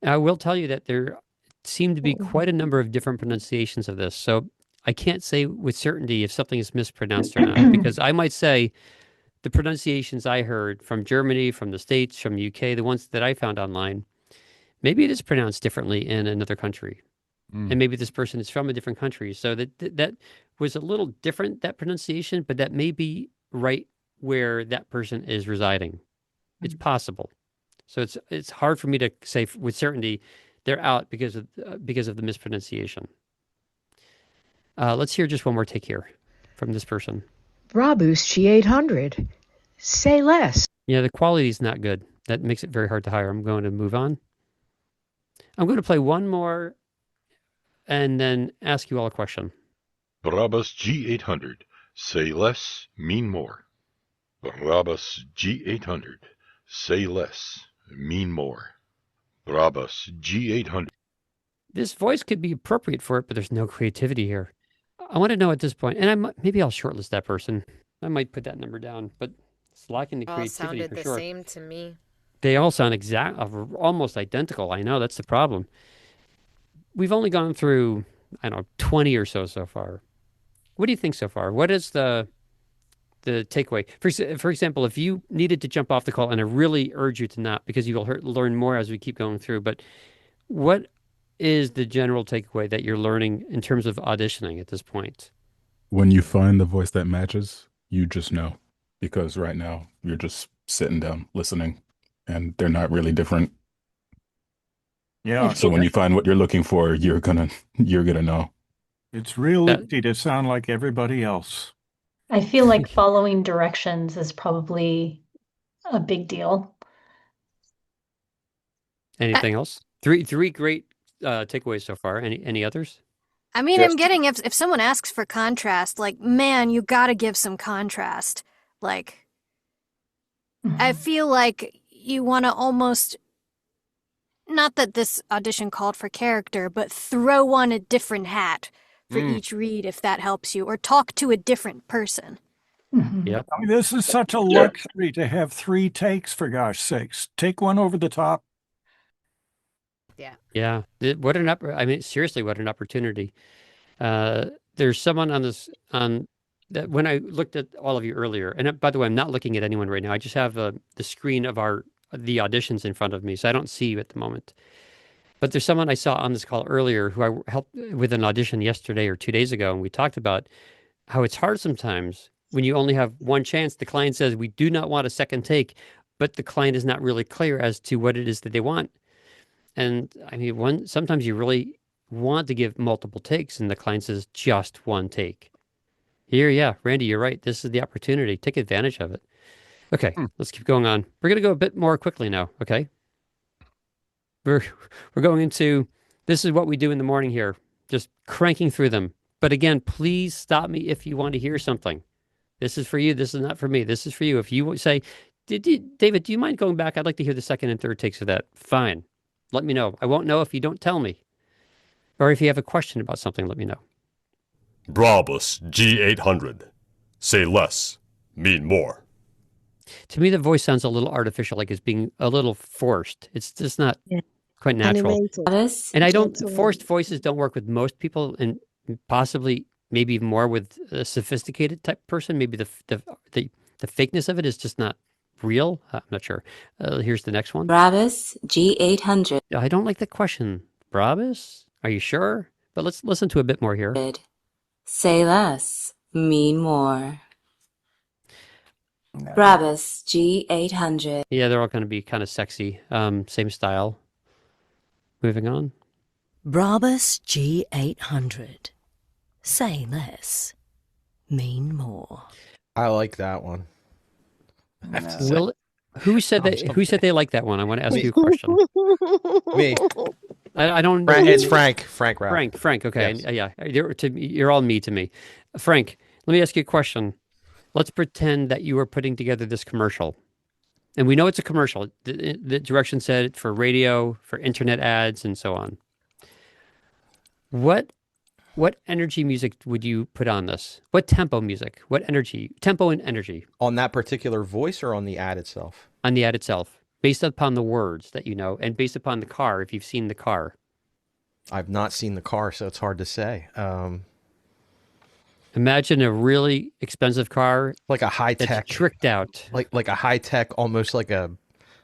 I will tell you that there seem to be quite a number of different pronunciations of this. So I can't say with certainty if something is mispronounced or not, because I might say the pronunciations I heard from Germany, from the States, from the UK, the ones that I found online, maybe it is pronounced differently in another country. And maybe this person is from a different country. So that was a little different, that pronunciation, but that may be right where that person is residing. It's possible. So it's hard for me to say with certainty they're out because of the mispronunciation. Let's hear just one more take here from this person. Brabus G800. Say less. Yeah, the quality is not good. That makes it very hard to hire. I'm going to move on. I'm going to play one more and then ask you all a question. Brabus G800. Say less, mean more. Brabus G800. Say less, mean more. Brabus G800. This voice could be appropriate for it, but there's no creativity here. I want to know at this point, and maybe I'll shortlist that person. I might put that number down, but it's lacking the creativity for sure. All sounded the same to me. They all sound almost identical. I know, that's the problem. We've only gone through, 20 or so far. What do you think so far? What is the takeaway? For example, if you needed to jump off the call, and I really urge you to not, because you will learn more as we keep going through, but what is the general takeaway that you're learning in terms of auditioning at this point? When you find the voice that matches, you just know, because right now you're just sitting down listening and they're not really different. Yeah. So when you find what you're looking for, you're gonna know. It's real easy to sound like everybody else. I feel like following directions is probably a big deal. Anything else? Three great takeaways so far. Any others? I mean, I'm getting if someone asks for contrast, like, man, you gotta give some contrast. Like, I feel like you want to almost, not that this audition called for character, but throw on a different hat for each read if that helps you, or talk to a different person. Yeah. I mean, this is such a luxury to have 3 takes, for gosh sakes. Take one over the top. Yeah. What an I mean, seriously, what an opportunity. There's someone on that when I looked at all of you earlier, and by the way, I'm not looking at anyone right now. I just have the screen of the auditions in front of me, so I don't see you at the moment. But there's someone I saw on this call earlier who I helped with an audition yesterday or 2 days ago, and we talked about how it's hard sometimes when you only have one chance. The client says, we do not want a second take, but the client is not really clear as to what it is that they want. And I mean, sometimes you really want to give multiple takes, and the client says just one take. Here, yeah, Randy, you're right. This is the opportunity. Take advantage of it. Okay, let's keep going on. We're going to go a bit more quickly now, okay? We're going into, this is what we do in the morning here, just cranking through them. But again, please stop me if you want to hear something. This is for you. This is not for me. This is for you. If you say, David, do you mind going back? I'd like to hear the second and third takes of that. Fine. Let me know. I won't know if you don't tell me. Or if you have a question about something, let me know. Brabus G800. Say less, mean more. To me, the voice sounds a little artificial, like it's being a little forced. It's just not quite natural. Animated. And I don't, forced voices don't work with most people, and possibly maybe even more with a sophisticated type person. Maybe the fakeness of it is just not real. I'm not sure. Here's the next one. Brabus G800. I don't like the question. Brabus? Are you sure? But let's listen to a bit more here. Say less, mean more. Brabus G800. Yeah, they're all going to be kind of sexy. Same style. Moving on. Brabus G800. Say less, mean more. I like that one. Who said that? Who said they like that one? I want to ask you a question. Me. I don't know. It's Frank. Frank Rao. Frank. Okay. Yes. Yeah. You're all me to me. Frank, let me ask you a question. Let's pretend that you are putting together this commercial. And we know it's a commercial. The direction said for radio, for internet ads, and so on. What energy music would you put on this? What tempo music? What energy? Tempo and energy. On that particular voice or on the ad itself? On the ad itself. Based upon the words that you know, and based upon the car, if you've seen the car. I've not seen the car, so it's hard to say. Imagine a really expensive car, like a high tech, tricked out, like a high tech, almost like a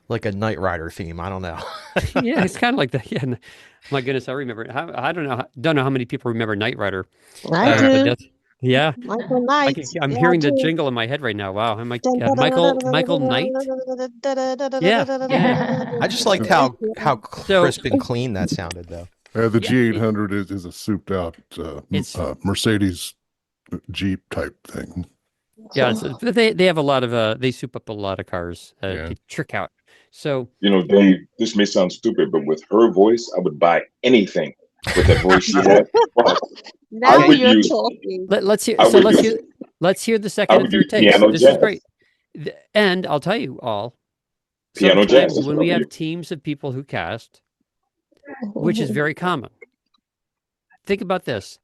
Knight Rider theme. I don't know. Yeah, it's kind of like that. Yeah, my goodness, I remember. I don't know how many people remember Knight Rider. I do. Yeah, Michael Knight. I'm hearing the jingle in my head right now. Wow, I'm like Michael Knight. Yeah. I just liked how crisp and clean that sounded, though. The G800 is a souped out Mercedes Jeep type thing. Yeah, they have a lot of they soup up a lot of cars. They trick out. So Dave, this may sound stupid, but with her voice, I would buy anything with the voice she had. Now you're talking. Let's hear the second and third takes. This is great. And I'll tell you all, piano jazz. When we have teams of people who cast, which is very common. Think about this.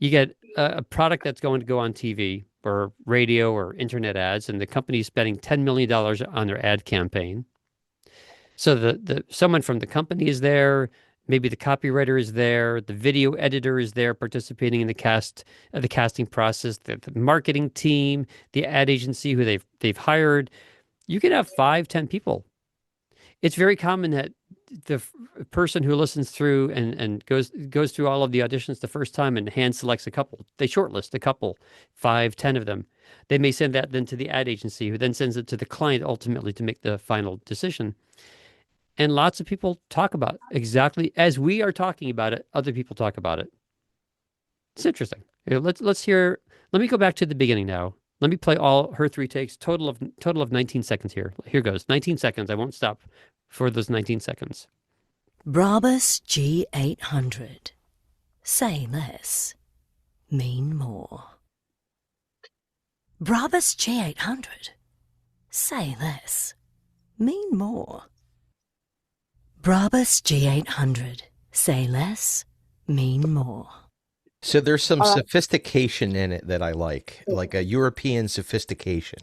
You get a product that's going to go on TV or radio or internet ads, and the company's spending $10 million on their ad campaign. So the someone from the company is there, maybe the copywriter is there, the video editor is there participating in the casting process, the marketing team, the ad agency who they've hired. You can have 5-10 people. It's very common that the person who listens through and goes through all of the auditions the first time and hand selects a couple. They shortlist a couple, 5-10 of them. They may send that then to the ad agency, who then sends it to the client ultimately to make the final decision. And lots of people talk about exactly as we are talking about it. Other people talk about it. It's interesting. Let's hear. Let me go back to the beginning now. Let me play all her 3 takes. Total of 19 seconds here. Here goes. 19 seconds. I won't stop for those 19 seconds. Brabus G800. Say less, mean more. Brabus G800. Say less, mean more. Brabus G800. Say less, mean more. So there's some sophistication in it that I like a European sophistication.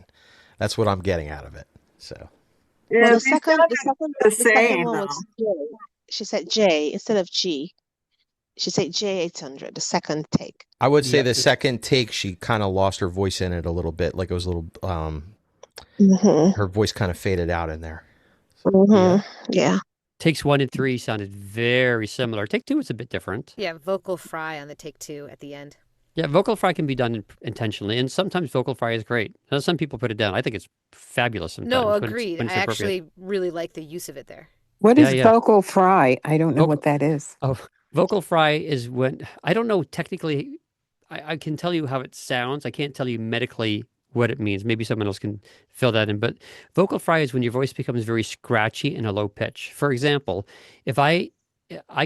That's what I'm getting out of it. So. Well, Yeah, the they second same one though. was J. She said J instead of G. She said J800, the second take. I would say the second take, she kind of lost her voice in it a little bit. Like it was a little, her voice kind of faded out in there. Yeah. Takes 1 and 3 sounded very similar. Take 2 was a bit different. Yeah, vocal fry on the take 2 at the end. Yeah, vocal fry can be done intentionally, and sometimes vocal fry is great. Now, some people put it down. I think it's fabulous sometimes. No, when agreed. it's I appropriate. actually really like the use of it there. What is vocal fry? I don't know what that is. Oh, vocal fry is when, I don't know technically, I can tell you how it sounds. I can't tell you medically what it means. Maybe someone else can fill that in. But vocal fry is when your voice becomes very scratchy and a low pitch. For example, if I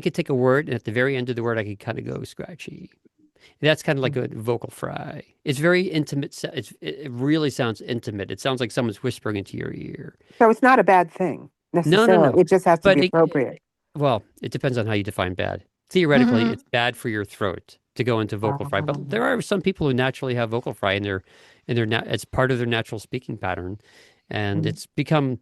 could take a word and at the very end of the word, I could kind of go scratchy. That's kind of like a vocal fry. It's very intimate. It really sounds intimate. It sounds like someone's whispering into your ear. So it's not a bad thing necessarily. No. It just has to be appropriate. Well, it depends on how you define bad. Theoretically, it's bad for your throat to go into vocal fry, but there are some people who naturally have vocal fry in their it's part of their natural speaking pattern, and it's become,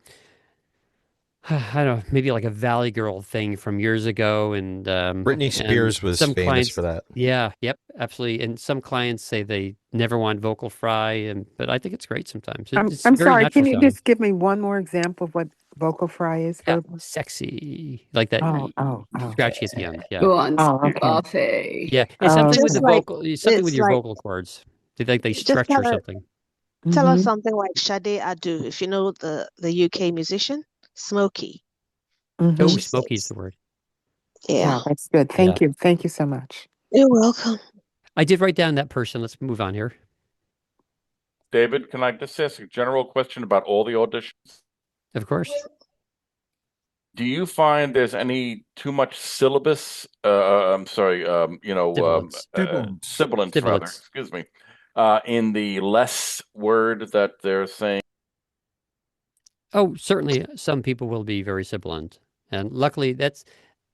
I don't know, maybe like a Valley Girl thing from years ago. And Britney Spears was famous for that. Yeah, yep, absolutely. And some clients say they never want vocal fry, but I think it's great sometimes. It's I'm very sorry. Can natural you sounding. just give me one more example of what vocal fry is? Yeah, sexy, like that. Scratchy at the end. Yeah. Go on, okay. Buffy. Yeah, it's something with Just the like- vocal. Something with it's your like- vocal cords. They Just stretch or tell her- something. Tell us something like Sade Adu, if you know the UK musician, Smokey. Oh, She smoky's sings. the word. Yeah. Oh, that's good. Thank Yeah. you. Thank you so much. You're welcome. I did write down that person. Let's move on here. David, can I just ask a general question about all the auditions? Of course. Do you find there's any too much syllabus? I'm sorry, Sibilants. sibilants rather. Sibilants. Excuse me. In the less word that they're saying. Oh, certainly some people will be very sibilant. And luckily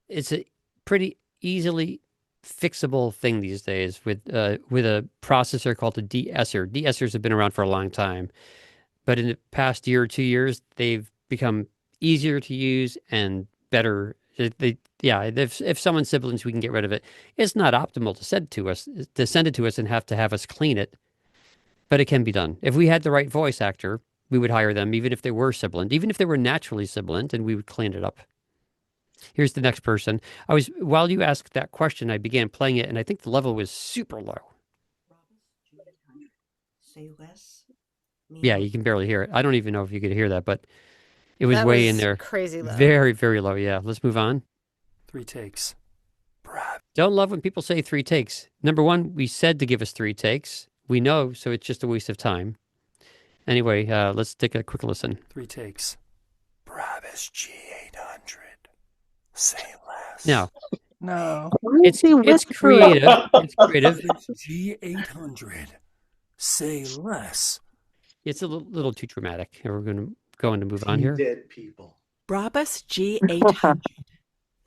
it's a pretty easily fixable thing these days with a processor called a de-esser. De-essers have been around for a long time. But in the past year or 2 years, they've become easier to use and better. If someone's sibilants, we can get rid of it. It's not optimal to send it to us and have us clean it, but it can be done. If we had the right voice actor, we would hire them, even if they were sibilant, even if they were naturally sibilant, and we would clean it up. Here's the next person. While you asked that question, I began playing it, and I think the level was super low. Say less. Yeah, you can barely hear it. I don't even know if you could hear that, but it was That way was in there. crazy low. Very, very low. Yeah, let's move on. 3 takes. Don't love when people say 3 takes. Number one, we said to give us 3 takes. We know, so it's just a waste of time. Anyway, let's take a quick listen. 3 takes. Brabus G800. Say less. Now, No. it's creative. It's creative. G800. Say less. It's a little too dramatic. We're going to move on here. Dead people. Brabus G800.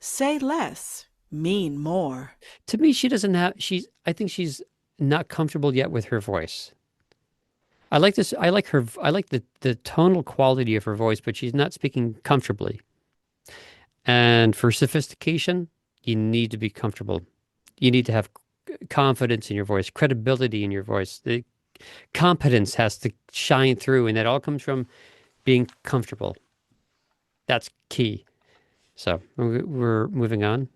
Say less, mean more. To me, she doesn't have. I think she's not comfortable yet with her voice. I like this. I like her. I like the tonal quality of her voice, but she's not speaking comfortably. And for sophistication, you need to be comfortable. You need to have confidence in your voice, credibility in your voice. The competence has to shine through, and that all comes from being comfortable. That's key. So we're moving on.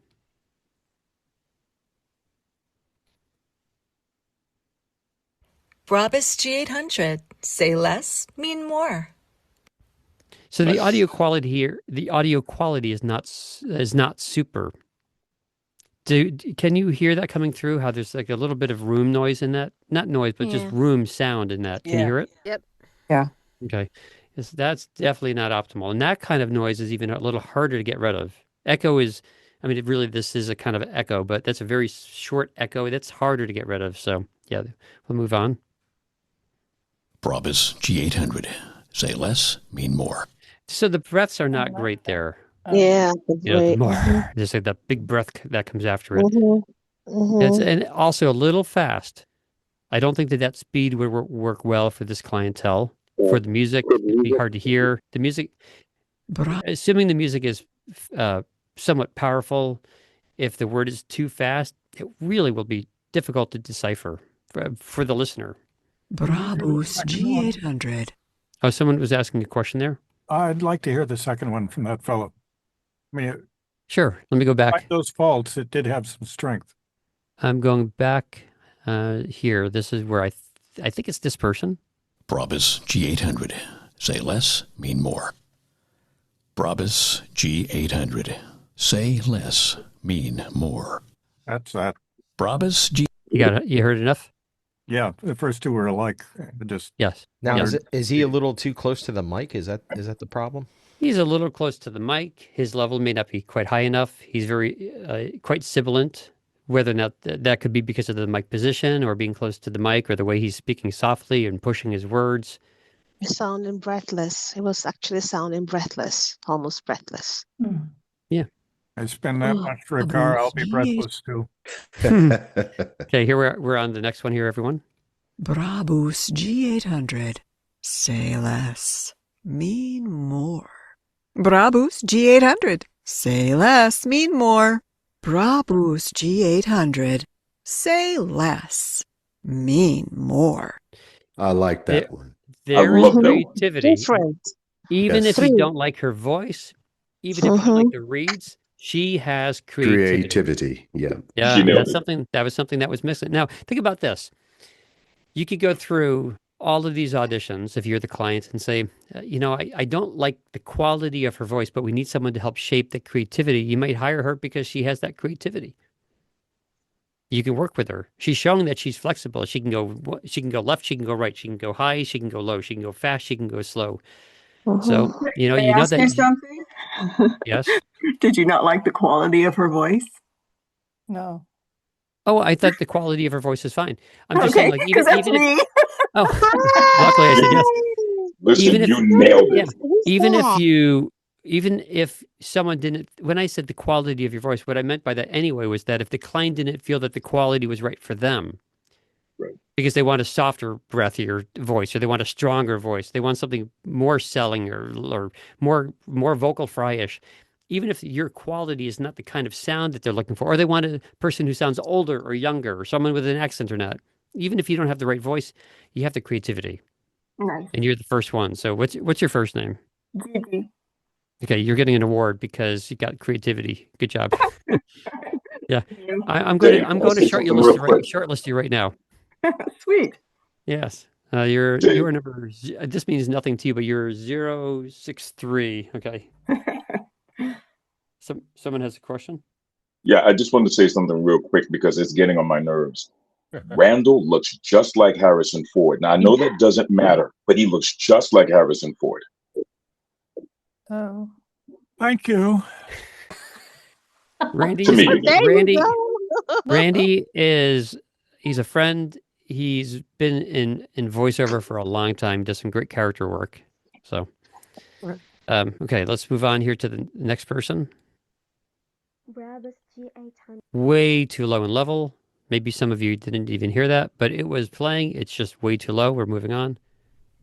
Brabus G800. Say less, mean more. So the audio quality here, the audio quality is not super. Can you hear that coming through? How there's like a little bit of room noise in that? Not noise, but just room sound in that. Can you hear it? Yep. Yeah. Okay. That's definitely not optimal. And that kind of noise is even a little harder to get rid of. Echo is, I mean, this is a kind of echo, but that's a very short echo. That's harder to get rid of. So, yeah, we'll move on. Brabus G800. Say less, mean more. So the breaths are not great there. Yeah, The more, just like that big breath that comes after it. And also a little fast. I don't think that speed would work well for this clientele. For the music, it'd be hard to hear. The music, assuming the music is somewhat powerful, if the word is too fast, it really will be difficult to decipher for the listener. Brabus G800. Oh, someone was asking a question there? I'd like to hear the second one from that fellow. I mean, sure. Let me go back. Despite those faults, it did have some strength. I'm going back here. This is where I think it's this person. Brabus G800. Say less, mean more. Brabus G800. Say less, mean more. That's that. Brabus G. You got it? You heard enough? Yeah, the first two were alike. Just yes. Now, is he a little too close to the mic? Is that the problem? He's a little close to the mic. His level may not be quite high enough. He's very quite sibilant. Whether or not that could be because of the mic position or being close to the mic or the way he's speaking softly and pushing his words. He's sounding breathless. He was actually sounding breathless, almost breathless. Yeah. I spend that much for a car, I'll be breathless too. Okay, here we're on the next one here, everyone. Brabus G800. Say less, mean more. Brabus G800. Say less, mean more. Brabus G800. Say less, mean more. I like that one. There is creativity. Even if you don't like her voice, even if you don't like the reads, she has creativity. Yeah. Yeah, that was something that was missing. Now, think about this. You could go through all of these auditions if you're the client and say, I don't like the quality of her voice, but we need someone to help shape the creativity. You might hire her because she has that creativity. You can work with her. She's showing that she's flexible. She can go left, she can go right, she can go high, she can go low, she can go fast, she can go slow. So, you know that. Something? Yes. Did you not like the quality of her voice? No. Oh, I thought the quality of her voice is fine. I'm just Okay, saying, like, even me. if, luckily I said yes. Listen, you nailed it. Even if someone didn't, when I said the quality of your voice, what I meant by that anyway was that if the client didn't feel that the quality was right for them, right, because they want a softer, breathier voice, or they want a stronger voice, they want something more selling or more vocal fry-ish. Even if your quality is not the kind of sound that they're looking for, or they want a person who sounds older or younger, or someone with an accent or not, even if you don't have the right voice, you have the creativity. Nice. And you're the first one. So what's your first name? JeJe. Okay, you're getting an award because you got creativity. Good job. Yeah, I'm going to shortlist you right now. Sweet. Yes, you're number. This means nothing to you, but you're 063. Okay. Someone has a question. Yeah, I just wanted to say something real quick because it's getting on my nerves. Randall looks just like Harrison Ford. Now I know that doesn't matter, but he looks just like Harrison Ford. Oh. Thank you. Randy he's a friend. He's been in voiceover for a long time, does some great character work. So okay, let's move on here to the next person. Brabus G800. Way too low in level. Maybe some of you didn't even hear that, but it was playing. It's just way too low. We're moving on.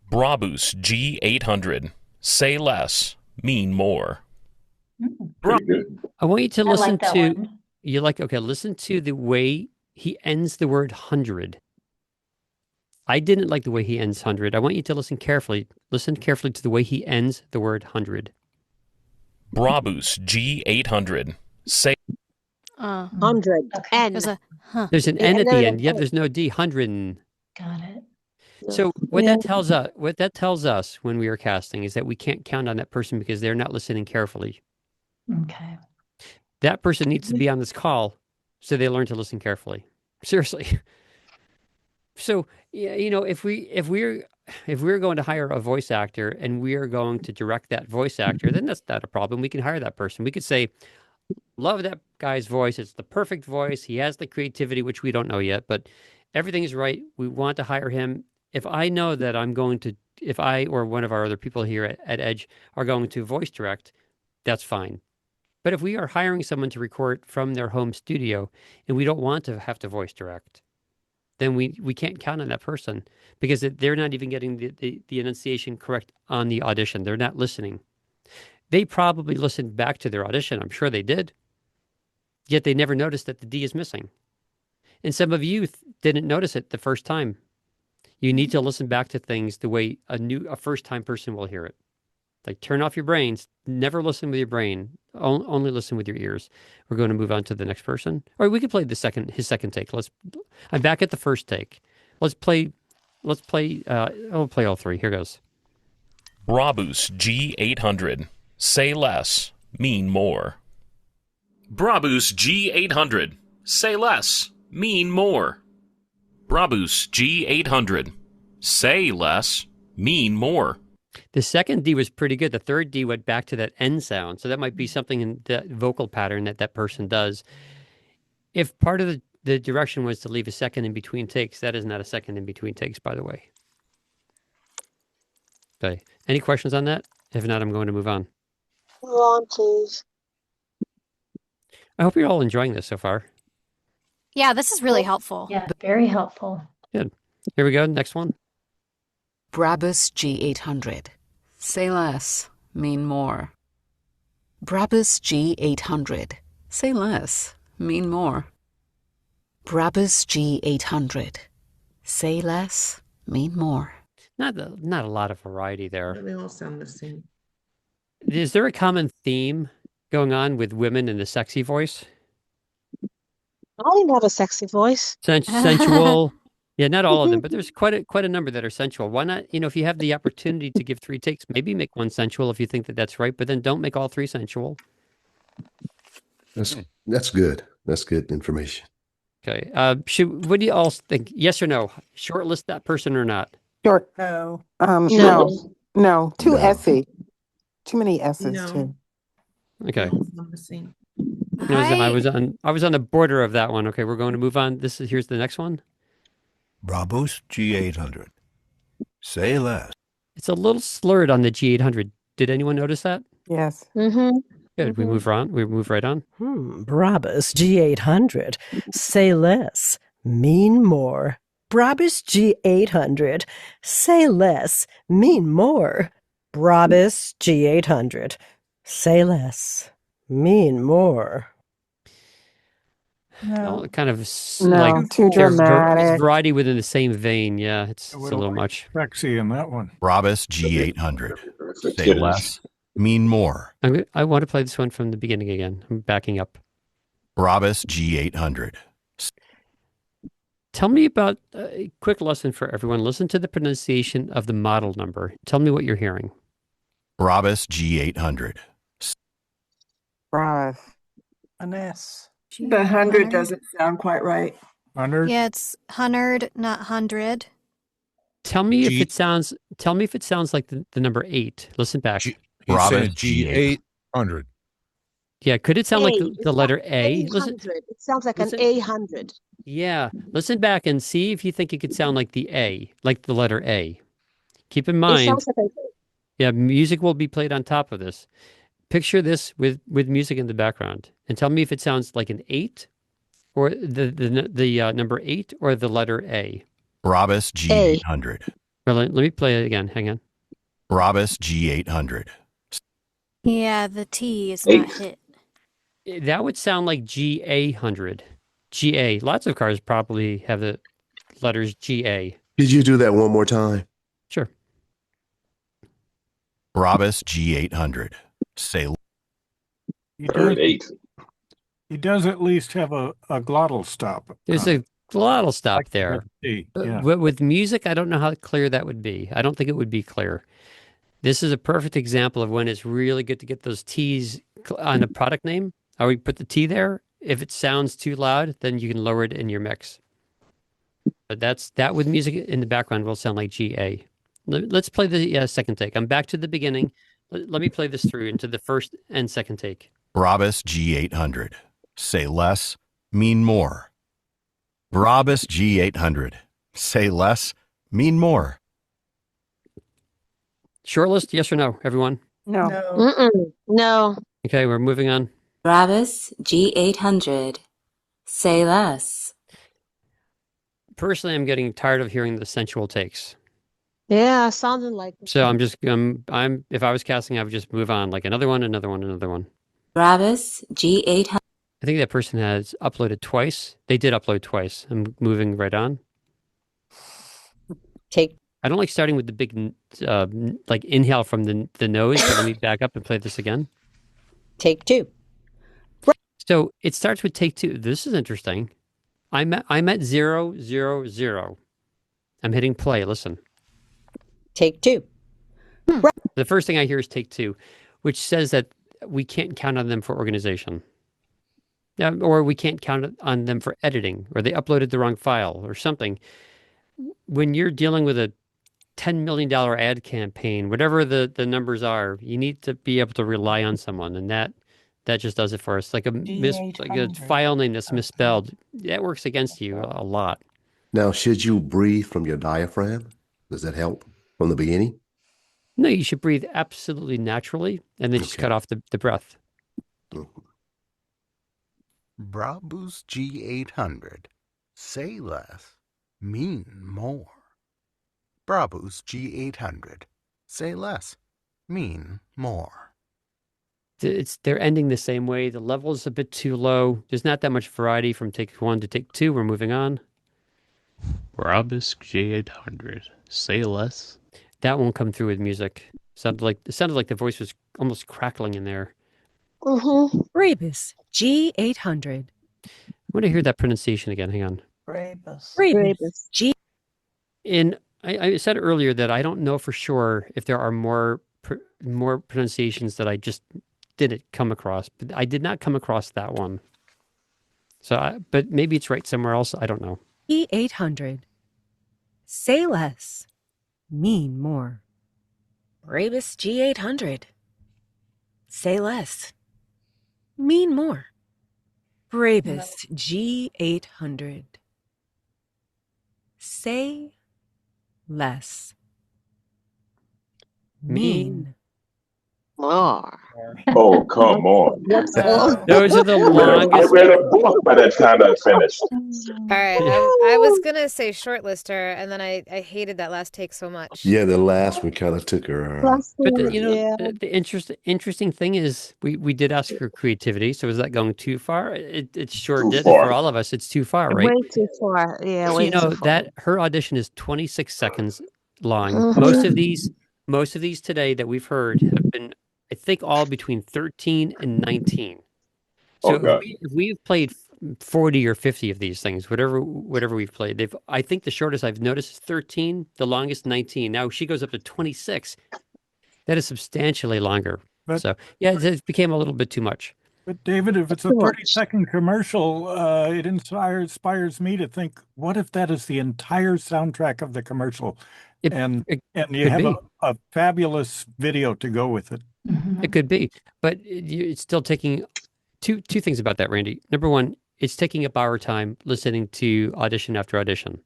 Brabus G800. Say less, mean more. I want you to listen that to one. Listen to the way he ends the word 100. I didn't like the way he ends 100. I want you to listen carefully. Listen carefully to the way he ends the word 100. Brabus G800. Say 100. N. There's an N at the end. Yeah, there's no D. 100. Got it. So what that tells us when we are casting is that we can't count on that person because they're not listening carefully. Okay. That person needs to be on this call so they learn to listen carefully. Seriously. So, you know, if we're going to hire a voice actor and we are going to direct that voice actor, then that's not a problem. We can hire that person. We could say, love that guy's voice. It's the perfect voice. He has the creativity, which we don't know yet, but everything is right. We want to hire him. If I know that if I or one of our other people here at Edge are going to voice direct, that's fine. But if we are hiring someone to record from their home studio and we don't want to have to voice direct, then we can't count on that person because they're not even getting the enunciation correct on the audition. They're not listening. They probably listened back to their audition. I'm sure they did. Yet they never noticed that the D is missing. And some of you didn't notice it the first time. You need to listen back to things the way a first-time person will hear it. Like, turn off your brains. Never listen with your brain. Only listen with your ears. We're going to move on to the next person. Or we could play his second take. I'm back at the first take. I'll play all three. Here goes. Brabus G800. Say less, mean more. Brabus G800. Say less, mean more. Brabus G800. Say less, mean more. The second D was pretty good. The third D went back to that N sound. So that might be something in that vocal pattern that person does. If part of the direction was to leave a second in between takes, that is not a second in between takes, by the way. Okay. Any questions on that? If not, I'm going to move on. Move on, please. I hope you're all enjoying this so far. Yeah, this is really helpful. Yeah, very helpful. Good. Here we go. Next one. Brabus G800. Say less, mean more. Brabus G800. Say less, mean more. Brabus G800. Say less, mean more. Not a lot of variety there. They all sound the same. Is there a common theme going on with women in the sexy voice? I didn't have a sexy voice. Sensual. Yeah, not all of them, but there's quite a number that are sensual. Why not, if you have the opportunity to give 3 takes, maybe make one sensual if you think that that's right, but then don't make all 3 sensual. That's good. That's good information. Okay. What do you all think? Yes or no? Shortlist that person or not? Short. No. No. Too No. essy. Too many S's No. too. Okay. Sound the same. I was on the border of that one. Okay, we're going to move on. Here's the next one. Brabus G800. Say less. It's a little slurred on the G800. Did anyone notice that? Yes. Mm-hmm. Good. We move on. We move right on. Brabus G800. Say less, mean more. Brabus G800. Say less, mean more. Brabus G800. Say less, mean more. Well, kind of too dramatic. Variety within the same vein. Yeah, it's a little much. Sexy in that one. Brabus G800. Say less, mean more. I want to play this one from the beginning again. I'm backing up. Brabus G800. Tell me about a quick lesson for everyone. Listen to the pronunciation of the model number. Tell me what you're hearing. Brabus G800. Brabus. An S. The 100 doesn't sound quite right. 100? Yeah, it's 100, not 100. Tell me if it sounds like the number 8. Listen back. He said G800. Yeah, could it sound like It's the letter like A? 800. It sounds like an A100. Yeah, listen back and see if you think it could sound like the A, like the letter A. Keep in mind, It sounds like yeah, music will be played on top of this. Picture this with music in the background, and tell me if it sounds like an 8, or the number 8, or the letter A. Brabus G800. Well, let me play it again. Hang on. Brabus G800. Yeah, the T is not hit. That would sound like GA100. GA. Lots of cars probably have the letters GA. Could you do that one more time? Sure. Brabus G800. Say Third 8. He does at least have a glottal stop. There's a glottal stop there. Yeah. With music, I don't know how clear that would be. I don't think it would be clear. This is a perfect example of when it's really good to get those T's on a product name. Or we put the T there if it sounds too loud, then you can lower it in your mix. But that with music in the background will sound like GA. Let's play the second take. I'm back to the beginning. Let me play this through into the first and second take. Brabus G800. Say less, mean more. Brabus G800. Say less, mean more. Short list, yes or no, everyone? No. No. Okay, we're moving on. Brabus G800. Say less. Personally, I'm getting tired of hearing the sensual takes. Yeah, sounding like. So I'm just I'm if I was casting, I would just move on, like another one, another one, another one. Brabus G800. I think that person has uploaded twice. They did upload twice. I'm moving right on. Take. I don't like starting with the big like inhale from the nose, but let me back up and play this again. Take two. So it starts with take two. This is interesting. I'm at 0, 0, 0. I'm hitting play. Listen. Take two. The first thing I hear is take two, which says that we can't count on them for organization. Or we can't count on them for editing, or they uploaded the wrong file or something. When you're dealing with a $10 million ad campaign, whatever the numbers are, you need to be able to rely on someone, and that just does it for us. Like a file name that's misspelled, that works against you a lot. Now, should you breathe from your diaphragm? Does that help from the beginning? No, you should breathe absolutely naturally, and then just cut off the breath. Brabus G800. Say less, mean more. Brabus G800. Say less, mean more. They're ending the same way. The level's a bit too low. There's not that much variety from take one to take two. We're moving on. Brabus G800. Say less. That won't come through with music. It sounded like the voice was almost crackling in there. Brabus G800. I want to hear that pronunciation again. Hang on. Brabus. G. I said earlier that I don't know for sure if there are more pronunciations that I just didn't come across, but I did not come across that one. So, but maybe it's right somewhere else. I don't know. G800. Say less, mean more. Brabus G800. Say less, mean more. Brabus G800. Say less, mean more. Oh, come on. Those are the longest. I read a book by the time I finished. All right, I was gonna say shortlister, and then I hated that last take so much. Yeah, the last one kind of took her. But the interesting thing is we did ask for creativity. So is that going too far? It sure Too did. far. For all of us, it's too far, right? Way too far. Yeah, So, way too far. that her audition is 26 seconds long. Mhm. Most of these today that we've heard have been, I think, all between 13 and 19. So if we've played 40 or 50 of these things, whatever we've played, I think the shortest I've noticed is 13, the longest 19. Now she goes up to 26. That is substantially longer. So yeah, it became a little bit too much. But David, if it's a 30-second commercial, it inspires me to think, what if that is the entire soundtrack of the commercial? And you have a fabulous video to go with it. It could be, but it's still taking two things about that, Randy. Number one, it's taking up our time listening to audition after audition.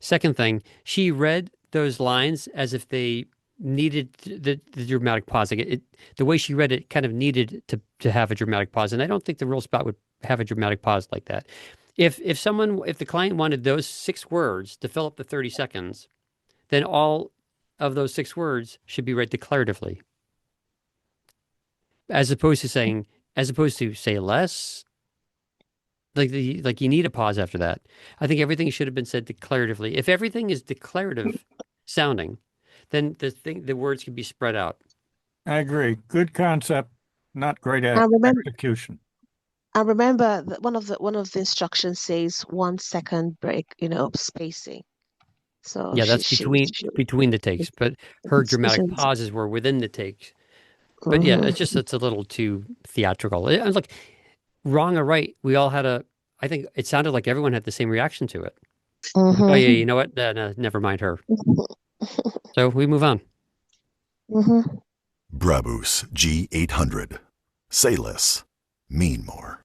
Second thing, she read those lines as if they needed the dramatic pause. The way she read it kind of needed to have a dramatic pause, and I don't think the real spot would have a dramatic pause like that. If the client wanted those 6 words to fill up the 30 seconds, then all of those 6 words should be read declaratively, as opposed to say less. Like you need a pause after that. I think everything should have been said declaratively. If everything is declarative sounding, then the words can be spread out. I agree. Good concept, not great execution. I remember that one of the instructions says 1 second break, spacing. So yeah, that's between the takes, but her dramatic pauses were within the takes. But yeah, it's a little too theatrical. Look, wrong or right, we all had I think it sounded like everyone had the same reaction to it. Like, oh yeah, you know what? No, never mind her. So we move on. Brabus G800. Say less, mean more.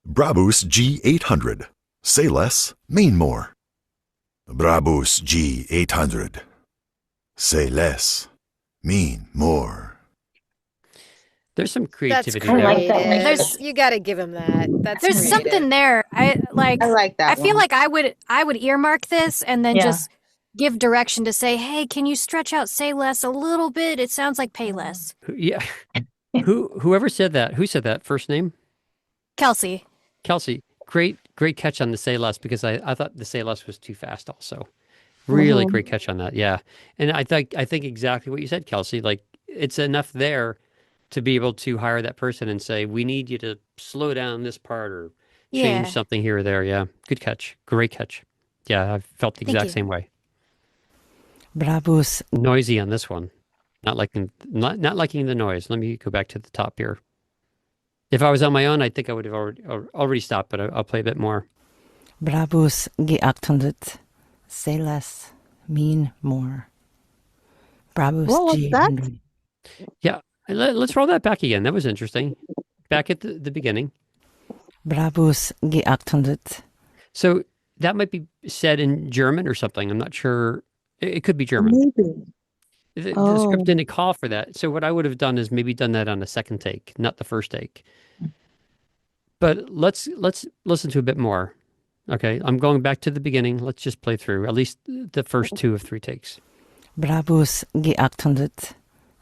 Brabus G800. Say less, mean more. Brabus G800. Say less, mean more. There's some That's creativity creative. there. There's you got to give him that. That's There's creative. something there. I I like that feel one. like I would earmark this and then Yeah. just give direction to say, hey, can you stretch out say less a little bit? It sounds like pay less. Yeah. Whoever said that? Who said that? First name? Kelsey. Kelsey. Great catch on the say less, because I thought the say less was too fast also. Really great catch on that. Yeah. And I think exactly what you said, Kelsey. Like, it's enough there to be able to hire that person and say, we need you to slow down this part or change Yeah. something here or there. Yeah. Good catch. Great catch. Yeah, I felt the Thank exact you. same way. Brabus. Noisy on this one. Not liking the noise. Let me go back to the top here. If I was on my own, I think I would have already stopped, but I'll play a bit more. Brabus G800. Say less, mean more. Brabus What was that? G800. Yeah, let's roll that back again. That was interesting. Back at the beginning. Brabus G800. So that might be said in German or something. I'm not sure. It could be German. Maybe. The script didn't call for that. So what I would have done is maybe done that on a second take, not the first take. But let's listen to a bit more. Okay, I'm going back to the beginning. Let's just play through at least the first 2 of 3 takes. Brabus G800.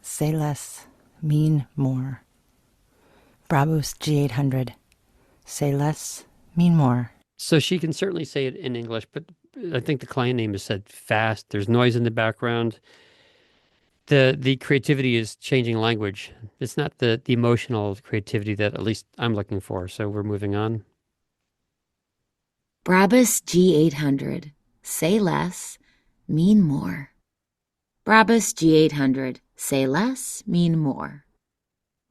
Say less, mean more. Brabus G800. Say less, mean more. So she can certainly say it in English, but I think the client name is said fast. There's noise in the background. The creativity is changing language. It's not the emotional creativity that at least I'm looking for. So we're moving on. Brabus G800. Say less, mean more. Brabus G800. Say less, mean more.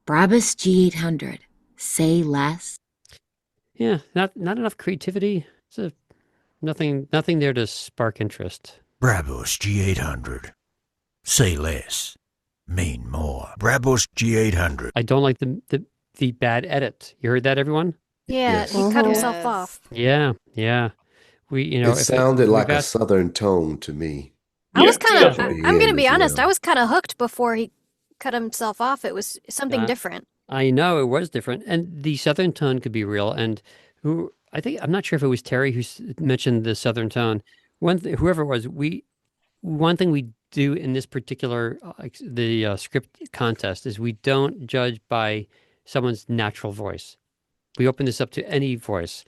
Brabus G800. Say less. Yeah, not enough creativity. It's nothing there to spark interest. Brabus G800. Say less, mean more. Brabus G800. I don't like the bad edit. You heard that, everyone? Yeah, Yes. he cut himself off. Yeah. It sounded like a southern tone to me. I was kind of, definitely. I'm going to be Yeah, as honest, well. I was kind of hooked before he cut himself off. It was something different. I know it was different, and the southern tone could be real. And I'm not sure if it was Terry who mentioned the southern tone. Whoever it was, one thing we do in this particular script contest is we don't judge by someone's natural voice. We open this up to any voice.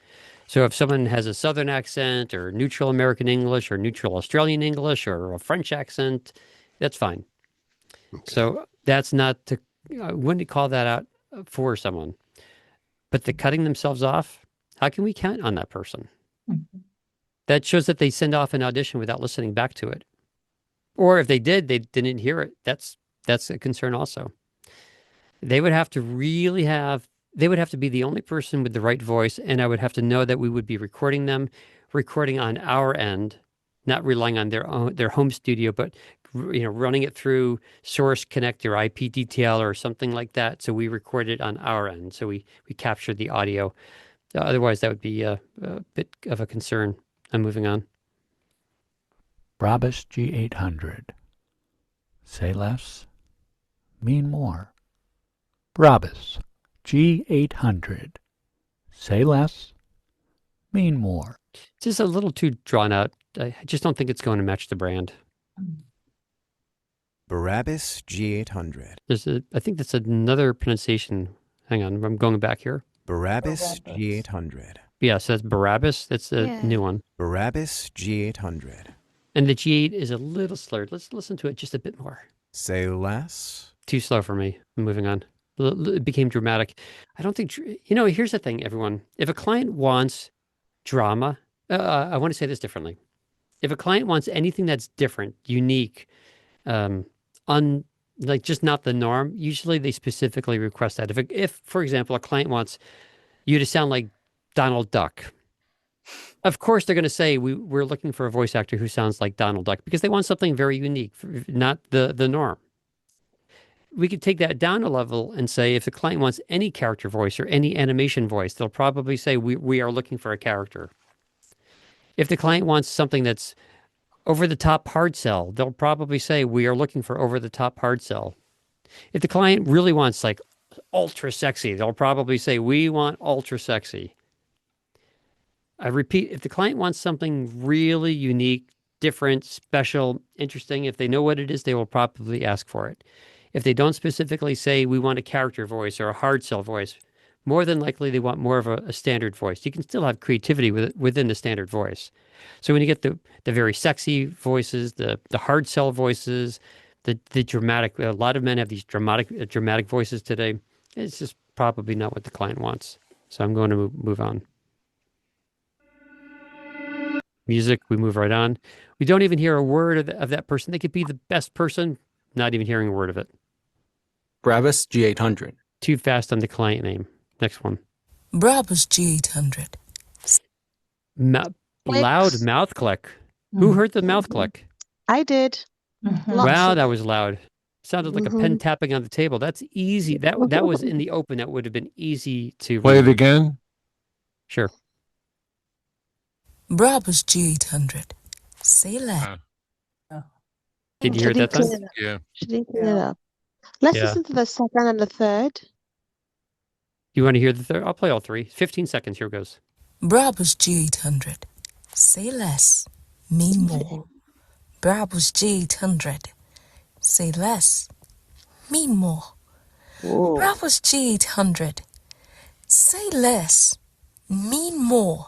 So if someone has a southern accent or neutral American English or neutral Australian English or a French accent, that's fine. Okay. So that's not I wouldn't call that out for someone. But the cutting themselves off, how can we count on that person? Mm-hmm. That shows that they send off an audition without listening back to it. Or if they did, they didn't hear it. That's a concern also. They would have to be the only person with the right voice, and I would have to know that we would be recording on our end, not relying on their home studio, but running it through Source Connect or IP Detail or something like that. So we record it on our end. So we capture the audio. Otherwise, that would be a bit of a concern. I'm moving on. Brabus G800. Say less, mean more. Brabus G800. Say less, mean more. Just a little too drawn out. I just don't think it's going to match the brand. Brabus G800. I think that's another pronunciation. Hang on, I'm going back here. Brabus G800. Yeah, so that's Brabus. That's a new one. Brabus G800. And the G8 is a little slurred. Let's listen to it just a bit more. Say less. Too slow for me. I'm moving on. It became dramatic. I don't think, here's the thing, everyone. If a client wants drama, I want to say this differently. If a client wants anything that's different, unique, like just not the norm, usually they specifically request that. If for example, a client wants you to sound like Donald Duck. Of course, they're going to say we're looking for a voice actor who sounds like Donald Duck because they want something very unique, not the norm. We could take that down a level and say if the client wants any character voice or any animation voice, they'll probably say we are looking for a character. If the client wants something that's over the top hard sell, they'll probably say we are looking for over the top hard sell. If the client really wants like ultra sexy, they'll probably say we want ultra sexy. I repeat, if the client wants something really unique, different, special, interesting, if they know what it is, they will probably ask for it. If they don't specifically say we want a character voice or a hard sell voice, more than likely they want more of a standard voice. You can still have creativity within the standard voice. So when you get the very sexy voices, the hard sell voices, the dramatic, a lot of men have these dramatic voices today. It's just probably not what the client wants. So I'm going to move on. Music, we move right on. We don't even hear a word of that person. They could be the best person, not even hearing a word of it. Brabus G800. Too fast on the client name. Next one. Brabus G800. Loud mouth click. Who heard the mouth click? I did. Wow, that was loud. Sounded like a pen tapping on the table. That's easy. That was in the open. That would have been easy to Play it again. Sure. Brabus G800. Say that. Did you hear that time? Yeah. She didn't clean it up. Let's listen to the second and the third. You want to hear the third? I'll play all three. 15 seconds. Here goes. Brabus G800. Say less. Mean more. Brabus G800. Say less. Mean more. Whoa. Brabus G800. Say less. Mean more.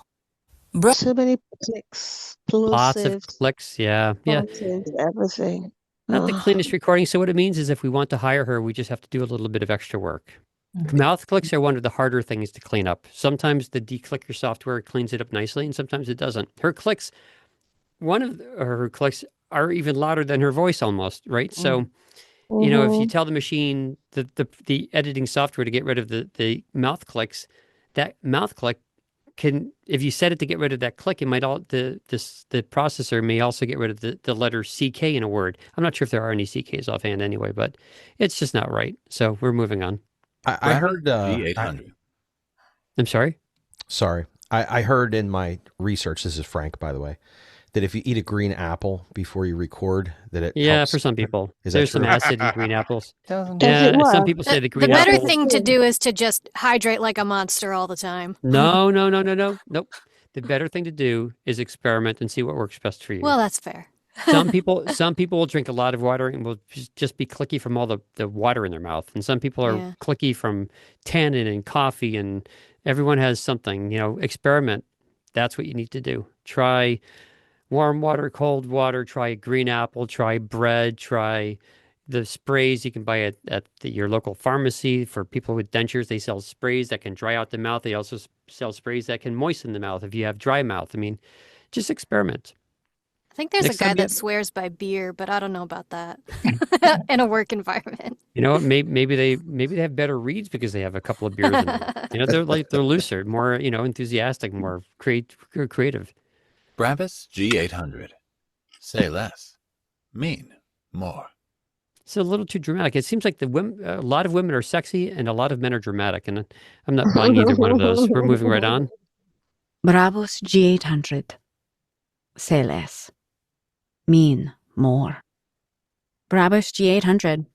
So many clicks, Lots of plosives, clicks. Yeah. pauses, everything. Not the cleanest recording. So what it means is if we want to hire her, we just have to do a little bit of extra work. Mouth clicks are one of the harder things to clean up. Sometimes the declicker software cleans it up nicely, and sometimes it doesn't. Her clicks, her clicks are even louder than her voice almost, right? So, you know, if you tell the machine, the editing software to get rid of the mouth clicks, that mouth click can, if you set it to get rid of that click, it might the processor may also get rid of the letter CK in a word. I'm not sure if there are any CKs offhand anyway, but it's just not right. So we're moving on. I heard G800. I'm sorry? Sorry. I heard in my research, this is Frank, by the way, that if you eat a green apple before you record, that it helps. For some people. Is There's that true? some acid in green apples. Does Some people say the green The better apple. thing to do is to just hydrate like a monster all the time. No. Nope. The better thing to do is experiment and see what works best for you. Well, that's fair. Some people will drink a lot of water and will just be clicky from all the water in their mouth. And some people are clicky from tannin and coffee, and everyone has something. You know, experiment. That's what you need to do. Try warm water, cold water, try a green apple, try bread, try the sprays you can buy at your local pharmacy. For people with dentures, they sell sprays that can dry out the mouth. They also sell sprays that can moisten the mouth if you have dry mouth. I mean, just experiment. I think there's Next a guy time that swears by beer, but I don't know about that in a work environment. You know, maybe they have better reads because they have a couple of beers in them. You know, they're looser, more, you know, enthusiastic, more creative. Brabus G800. Say less. Mean more. It's a little too dramatic. It seems like a lot of women are sexy and a lot of men are dramatic, and I'm not buying either one of those. We're moving right on. Brabus G800. Say less. Mean more. Brabus G800.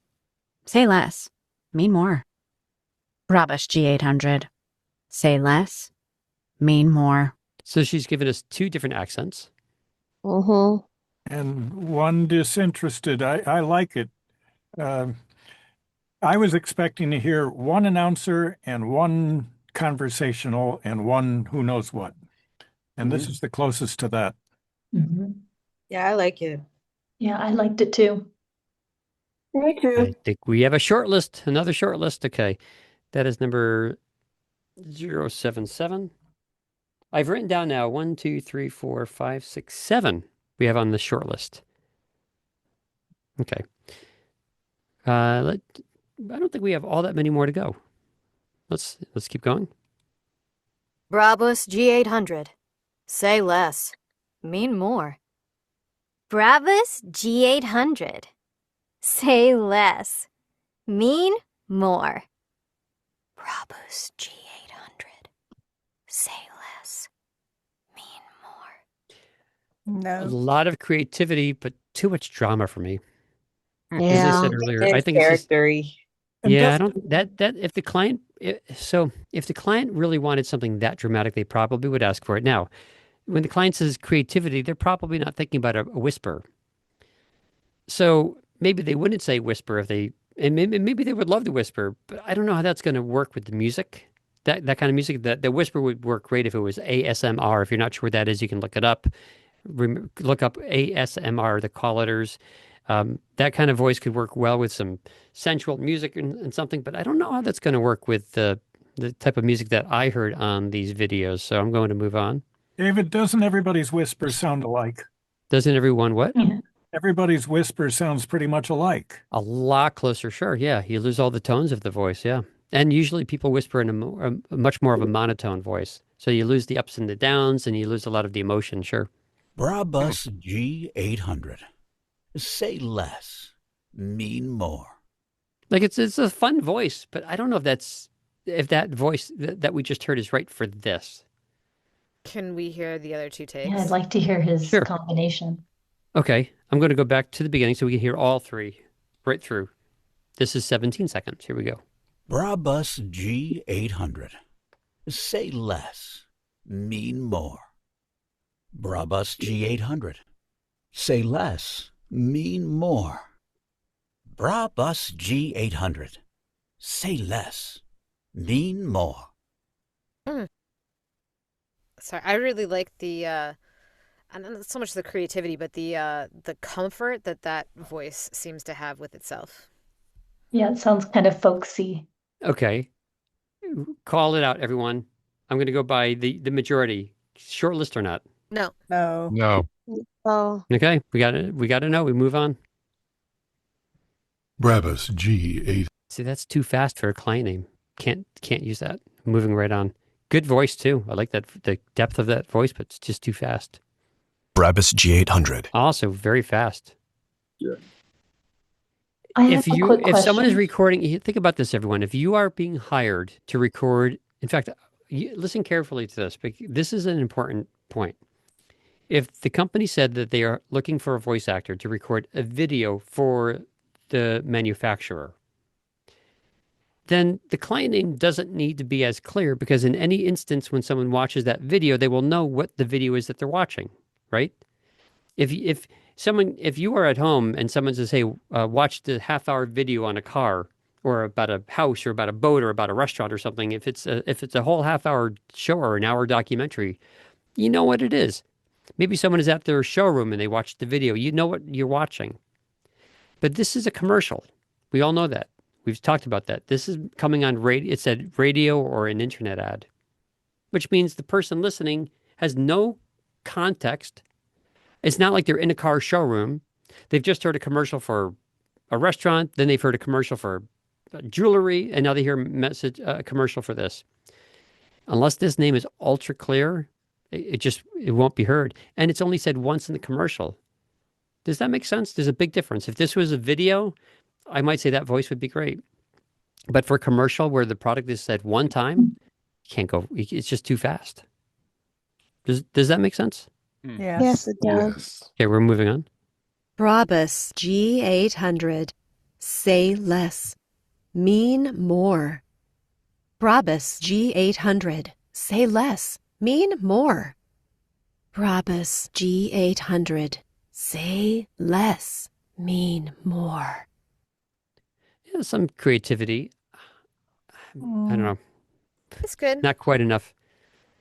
Say less. Mean more. Brabus G800. Say less. Mean more. So she's given us two different accents. And one disinterested. I like it. I was expecting to hear one announcer and one conversational and one who knows what. And this is the closest to that. Yeah, I like it. Yeah, I liked it too. Me too. I think we have a short list, another short list. Okay. That is number 077. I've written down now 1, 2, 3, 4, 5, 6, 7 we have on the short list. Okay. I don't think we have all that many more to go. Let's keep going. Brabus G800. Say less. Mean more. Brabus G800. Say less. Mean more. Brabus G800. Say less. Mean more. A No. lot of creativity, but too much drama for me. As I Yeah. said earlier, I It's think it's just, charactery. yeah, I don't, that if the client, so if the client really wanted something that dramatic, they probably would ask for it. Now, when the client says creativity, they're probably not thinking about a whisper. So maybe they wouldn't say whisper if they, and maybe they would love to whisper, but I don't know how that's going to work with the music. That kind of music, that the whisper would work great if it was ASMR. If you're not sure what that is, you can look it up. Look up ASMR, the call letters. That kind of voice could work well with some sensual music and something, but I don't know how that's going to work with the type of music that I heard on these videos. So I'm going to move on. David, doesn't everybody's whisper sound alike? Doesn't everyone what? Everybody's whisper sounds pretty much alike. A lot closer, sure. Yeah, you lose all the tones of the voice. Yeah, and usually people whisper in a much more of a monotone voice, so you lose the ups and the downs, and you lose a lot of the emotion. Sure. Brabus G800. Say less. Mean more. Like it's a fun voice, but I don't know if that voice that we just heard is right for this. Can we hear the other two takes? Yeah, I'd like to hear his Sure. combination. Okay, I'm going to go back to the beginning so we can hear all three right through. This is 17 seconds. Here we go. Brabus G800. Say less. Mean more. Brabus G800. Say less. Mean more. Brabus G800. Say less. Mean more. Sorry, I really like the, and not so much the creativity, but the comfort that voice seems to have with itself. Yeah, it sounds kind of folksy. Okay, call it out, everyone. I'm going to go by the majority. Short list or not? No. No. No. Oh. Okay, we got to know. We move on. Brabus G8. See, that's too fast for a client name. Can't use that. Moving right on. Good voice too. I like that, the depth of that voice, but it's just too fast. Brabus G800. Also very fast. Yeah. I have a quick If someone is question. recording, think about this, everyone. If you are being hired to record, in fact, listen carefully to this, because this is an important point. If the company said that they are looking for a voice actor to record a video for the manufacturer, then the client name doesn't need to be as clear, because in any instance when someone watches that video, they will know what the video is that they're watching, right? If you are at home and someone says, "Hey, watch the half-hour video on a car or about a house or about a boat or about a restaurant or something," if it's a whole half-hour show or an hour documentary, you know what it is. Maybe someone is at their showroom and they watch the video. You know what you're watching. But this is a commercial. We all know that. We've talked about that. This is coming on radio. It said radio or an internet ad, which means the person listening has no context. It's not like they're in a car showroom. They've just heard a commercial for a restaurant. Then they've heard a commercial for jewelry. And now they hear a commercial for this. Unless this name is ultra clear, it won't be heard. And it's only said once in the commercial. Does that make sense? There's a big difference. If this was a video, I might say that voice would be great. But for a commercial where the product is said one time, can't go. It's just too fast. Does that make sense? Yes. Yes, it does. Okay, we're moving on. Brabus G800. Say less. Mean more. Brabus G800. Say less. Mean more. Brabus G800. Say less. Mean more. Yeah, some creativity. I don't know. It's good. Not quite enough.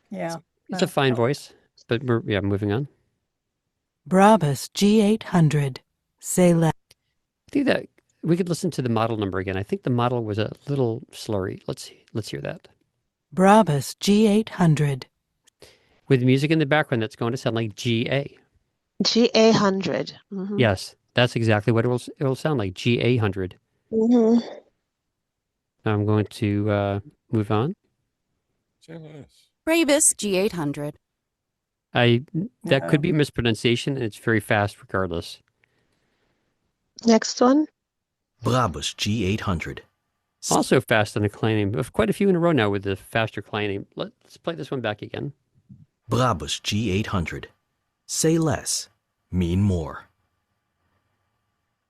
Yeah. It's a fine voice, but we're moving on. Brabus G800. Say less. I think that we could listen to the model number again. I think the model was a little slurry. Let's hear that. Brabus G800. With music in the background, that's going to sound like GA. G800. Mm-hmm. Yes, that's exactly what it will sound like. G800. Mm-hmm. I'm going to move on. Brabus G800. That could be a mispronunciation, and it's very fast regardless. Next one. Brabus G800. Also fast and a clan name. We have quite a few in a row now with the faster clan name. Let's play this one back again. Brabus G800. Say less, mean more.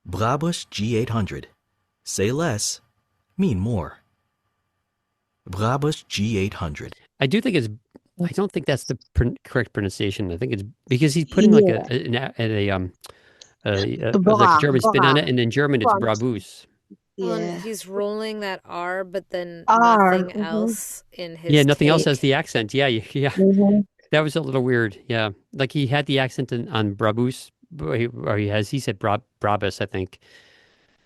Brabus G800. Say less, mean more. Brabus G800. I don't think that's the correct pronunciation. I think it's because he's putting like like a German spin on it, and in German it's Brabus. Yeah. He's rolling that R, but then R, nothing else in his nothing else take. has the accent. Yeah. That was a little weird. Yeah, like he had the accent on Brabus, or he said Brabus, I think,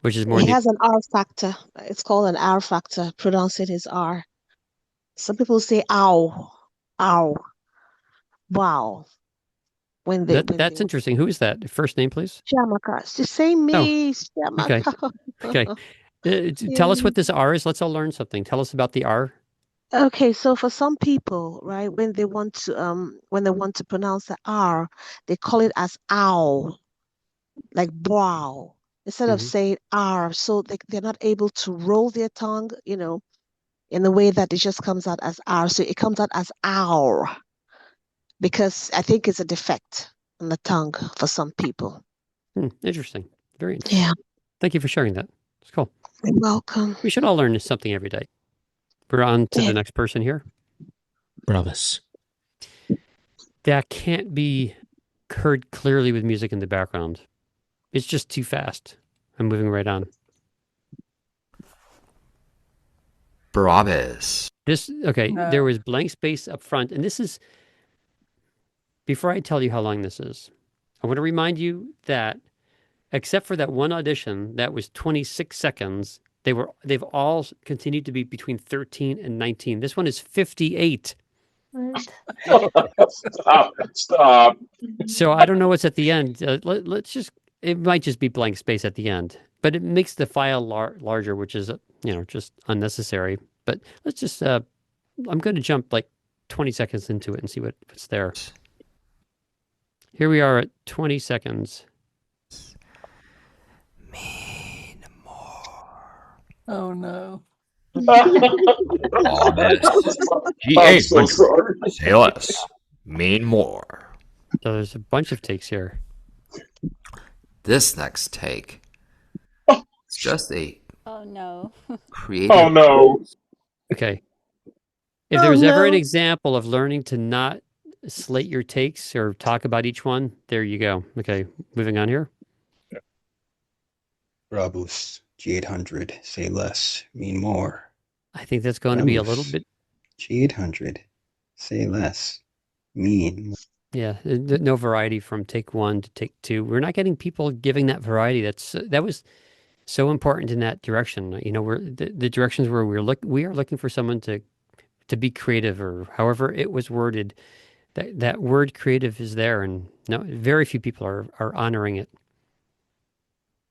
which is more. He has an R factor. It's called an R factor. Pronouncing his R. Some people say ow, ow, wow. When That's interesting. Who is that? First name, please. Shamaka. She's saying me. Okay. Shamaka. Okay. Tell us what this R is. Let's all learn something. Tell us about the R. Okay, so for some people, right, when they want to pronounce the R, they call it as ow, like brow, instead of saying R. So they're not able to roll their tongue, in the way that it just comes out as R. So it comes out as ow, because I think it's a defect in the tongue for some people. Interesting. Very interesting. Yeah. Thank you for sharing that. It's cool. You're welcome. We should all learn something every day. We're on to the next person here. Brabus. That can't be heard clearly with music in the background. It's just too fast. I'm moving right on. Brabus. There was blank space up front, and this is, before I tell you how long this is, I want to remind you that except for that one audition that was 26 seconds, they've all continued to be between 13 and 19. This one is 58. Stop. So I don't know what's at the end. It might just be blank space at the end, but it makes the file larger, which is, just unnecessary. But let's just, I'm going to jump like 20 seconds into it and see what's there. Here we are at 20 seconds. Oh no. G800. so sorry. Say less, mean more. So there's a bunch of takes here. This next take is just a creative. Oh no. Okay. If there was ever an example of learning to not slate your takes or talk about each one, there you go. Okay, moving on here. Brabus G800. Say less, mean more. I think that's going to be a little bit. G800. Say less, mean more. Yeah, no variety from take one to take two. We're not getting people giving that variety. That was so important in that direction. The directions where we are looking for someone to be creative, or however it was worded. That word creative is there, and very few people are honoring it.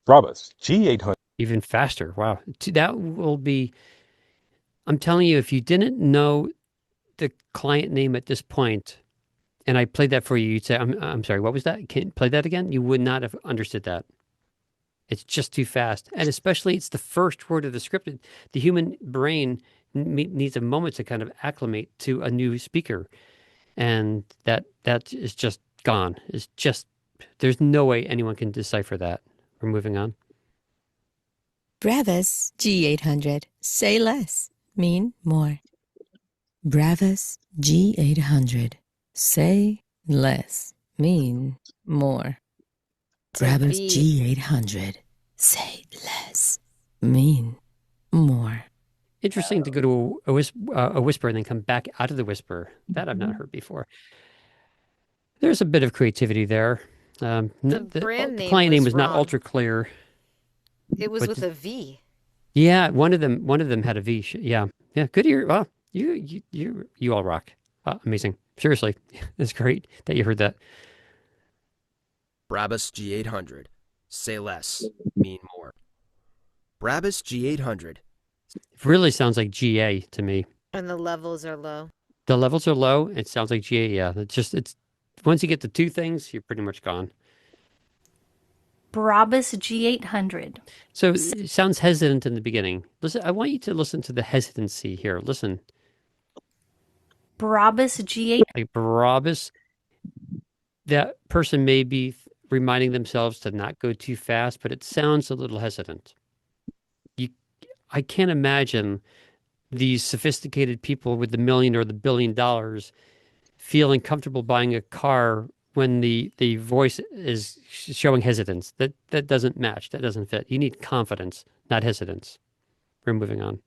Brabus G800. Even faster. Wow. That will be, I'm telling you, if you didn't know the client name at this point, and I played that for you, you'd say, I'm sorry, what was that? Can you play that again? You would not have understood that. It's just too fast. And especially it's the first word of the script. The human brain needs a moment to kind of acclimate to a new speaker. And that is just gone. There's no way anyone can decipher that. We're moving on. Brabus G800. Say less, mean more. Brabus G800. Say less, mean more. Brabus G800. Say less, mean more. Interesting to go to a whisper and then come back out of the whisper. That I've not heard before. There's a bit of creativity there. The client name was not ultra clear. It was with a V. Yeah, one of them had a V. Yeah. Good ear. Wow, you all rock. Amazing. Seriously, it's great that you heard that. Brabus G800. Say less, mean more. Brabus G800. It really sounds like GA to me. And the levels are low. The levels are low. It sounds like GA. Yeah, it's once you get to two things, you're pretty much gone. Brabus G800. So it sounds hesitant in the beginning. Listen, I want you to listen to the hesitancy here. Listen. Brabus G8. Like Brabus, that person may be reminding themselves to not go too fast, but it sounds a little hesitant. I can't imagine these sophisticated people with the $1 million or the $1 billion feeling comfortable buying a car when the voice is showing hesitance. That doesn't match. That doesn't fit. You need confidence, not hesitance. We're moving on.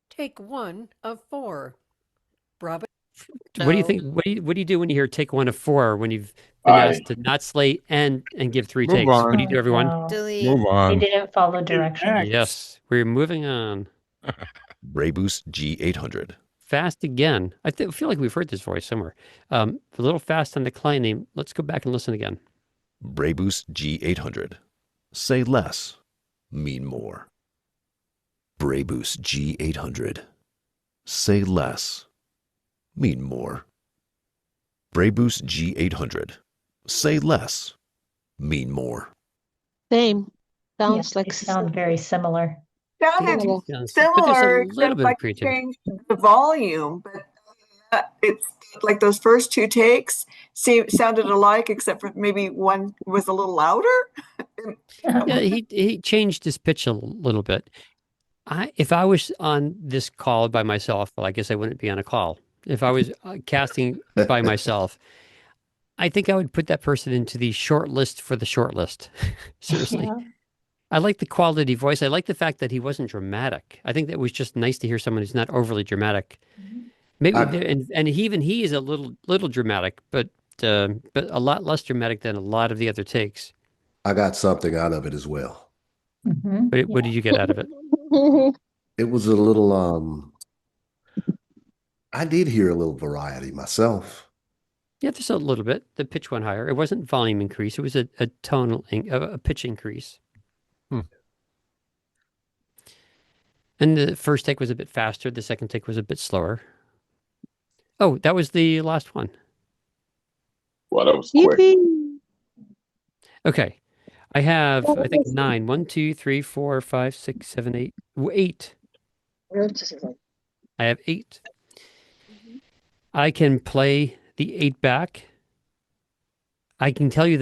Take 1 of 4. Brabus. What do you think? What do you do when you hear take 1 of 4 when you've been asked to not slate and give 3 Move takes? on. What do you do, everyone? No. Delete. Move on. They didn't follow directions. Yes, we're moving on. Brabus G800. Fast again. I feel like we've heard this voice somewhere. A little fast on the client name. Let's go back and listen again. Brabus G800. Say less, mean more. Brabus G800. Say less, mean more. Brabus G800. Say less, mean more. Same. Sounds Yeah, like they sound very similar. Sounded Yes, but there's a similar, little except bit of like creativity. changed the volume, but it's like those first 2 takes sounded alike, except for maybe one was a little louder. Yeah, he changed his pitch a little bit. If I was on this call by myself, well, I guess I wouldn't be on a call. If I was casting by myself, I think I would put that person into the short list for the short list. Seriously. Yeah. I like the quality voice. I like the fact that he wasn't dramatic. I think that was just nice to hear someone who's not overly dramatic. Maybe and he is a little dramatic, but a lot less dramatic than a lot of the other takes. I got something out of it as well. What did you get out of it? It was a little I did hear a little variety myself. Yeah, just a little bit. The pitch went higher. It wasn't volume increase. It was a tonal, a pitch increase. And the first take was a bit faster. The second take was a bit slower. Oh, that was the last one. Well, that was quick. Okay. I have, I think, 9. 1, 2, 3, 4, 5, 6, 7, 8. 8. I have 8. I can play the 8 back. I can tell you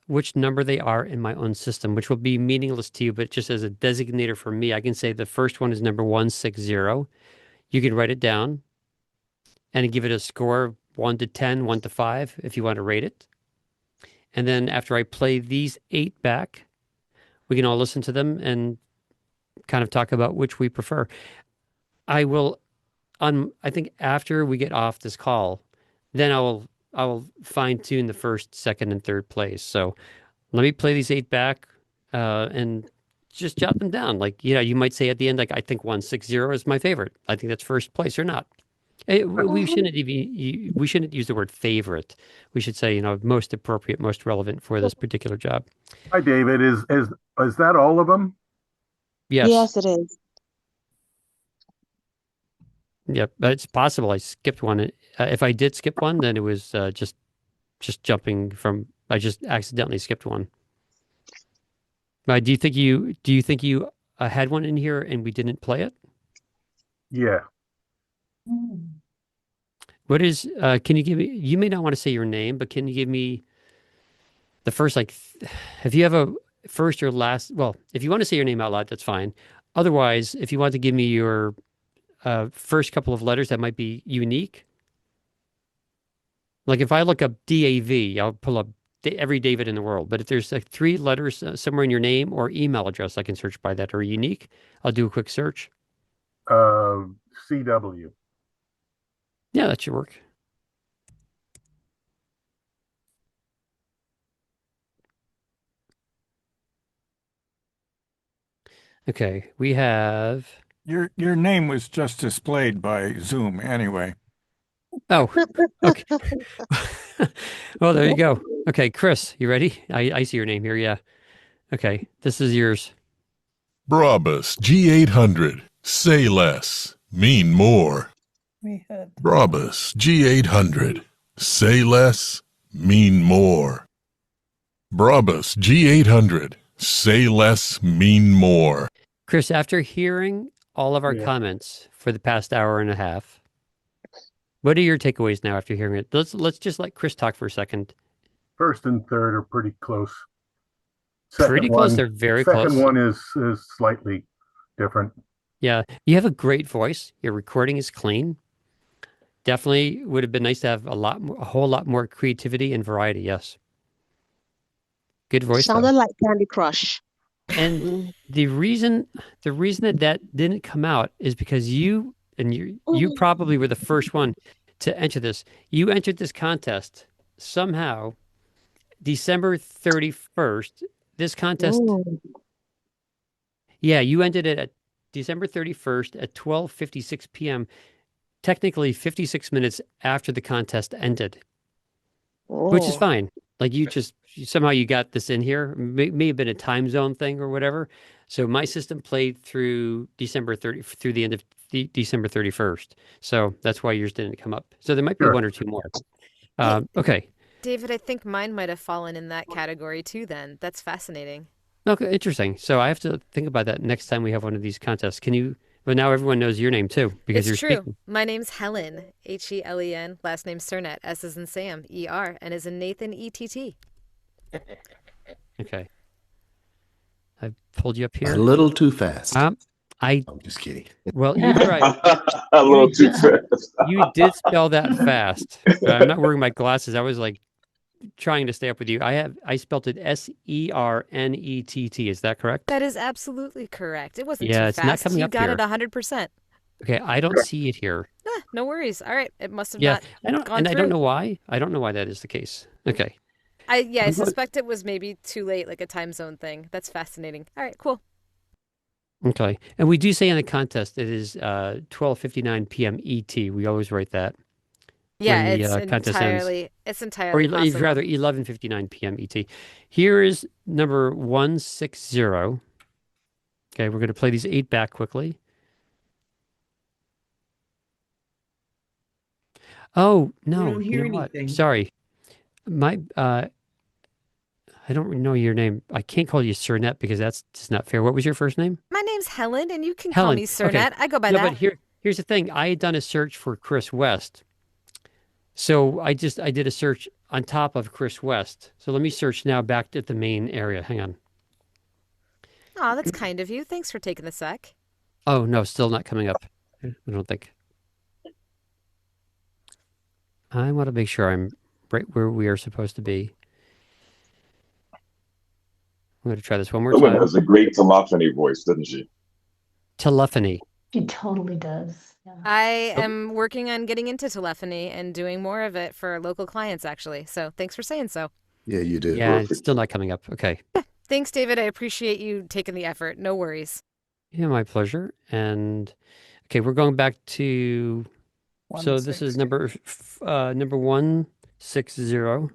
which number they are in my own system, which will be meaningless to you, but just as a designator for me, I can say the first one is number 160. You can write it down and give it a score 1 to 10, 1 to 5, if you want to rate it. And then after I play these 8 back, we can all listen to them and kind of talk about which we prefer. I will, I think after we get off this call, then I will fine tune the first, second, and third plays. So let me play these 8 back and just jot them down. Like, you might say at the end, like, I think 160 is my favorite. I think that's first place or not. We shouldn't use the word favorite. We should say, most appropriate, most relevant for this particular job. Hi, David. Is that all of them? Yes. Yes, it is. Yep, it's possible I skipped one. If I did skip one, then it was just jumping from. I just accidentally skipped one. Do you think you had one in here and we didn't play it? Yeah. What is? Can you give me? You may not want to say your name, but can you give me the first, like, if you have a first or last? Well, if you want to say your name out loud, that's fine. Otherwise, if you want to give me your first couple of letters that might be unique. Like if I look up DAV, I'll pull up every David in the world. But if there's like 3 letters somewhere in your name or email address, I can search by that are unique. I'll do a quick search. CW. Yeah, that should work. Okay, we have... Your name was just displayed by Zoom anyway. Oh, okay. Well, there you go. Okay, Chris, you ready? I see your name here. Yeah. Okay, this is yours. Brabus G800. Say less. Mean more. We had Brabus G800. Say less. Mean more. Brabus G800. Say less. Mean more. Chris, after hearing all of our Yeah. comments for the past hour and a half, what are your takeaways now after hearing it? Let's just let Chris talk for a second. First and third are pretty close. Pretty close. They're very second close. one is slightly different. Yeah, you have a great voice. Your recording is clean. Definitely would have been nice to have a whole lot more creativity and variety. Yes. Good voice, though. Sounded like Candy Crush. And the reason that didn't come out is because you probably were the first one to enter this. You entered this contest somehow December 31st. This contest. Ooh. Yeah, you ended it at December 31st at 12:56 p.m. Technically 56 minutes after the contest ended, which is Oh. fine. Like somehow you got this in here. May have been a time zone thing or whatever. So my system played through through the end of December 31st. So that's why yours didn't come up. So there might be Sure. one or two more. Okay. David, I think mine might have fallen in that category too then. That's fascinating. Okay, interesting. So I have to think about that next time we have one of these contests. Well, now everyone knows your name too because It's you're true. speaking. My name's Helen, Helen, last name Cernet, S as in Sam, ER, and as in Nathan, ETT. Okay. I pulled you up here. A little too fast. I'm just kidding. Well, you're right. A little too fast. You did spell that fast. I'm not wearing my glasses. I was like trying to stay up with you. I spelled it Sernett. Is that correct? That is absolutely correct. It wasn't Yeah, too it's not fast. coming You up got here. it 100%. Okay, I don't see it here. No worries. All right. It must have Yeah, not gone and through. I don't know why. I don't know why that is the case. Okay. I I'm going- suspect it was maybe too late, like a time zone thing. That's fascinating. All right, cool. Okay. And we do say in the contest it is 12:59 p.m. ET. We always write that. Yeah, when the, it's contest ends. entirely Or possible. rather 11:59 p.m. ET. Here is number 160. Okay, we're going to play these 8 back quickly. Oh, no. don't You hear know what? anything. Sorry. I don't know your name. I can't call you Cernett because that's just not fair. What was your first name? My name's Helen, and you can call Helen. me Okay. Cernet. I go by No, that. but here's the thing. I had done a search for Chris West. So I did a search on top of Chris West. So let me search now back at the main area. Hang on. Oh, that's kind of you. Thanks for taking the sec. Oh, no, still not coming up. I don't think. I want to make sure I'm right where we are supposed to be. I'm going to try this one more Ellen time. has a great telephony voice, doesn't she? Telephony. She totally does. Yeah. I am working on getting into telephony and doing more of it for local clients, actually. So thanks for saying so. Yeah, you do. Yeah, it's still not coming up. Okay. Thanks, David. I appreciate you taking the effort. No worries. Yeah, my pleasure. And okay, we're going back to. So this is number 160.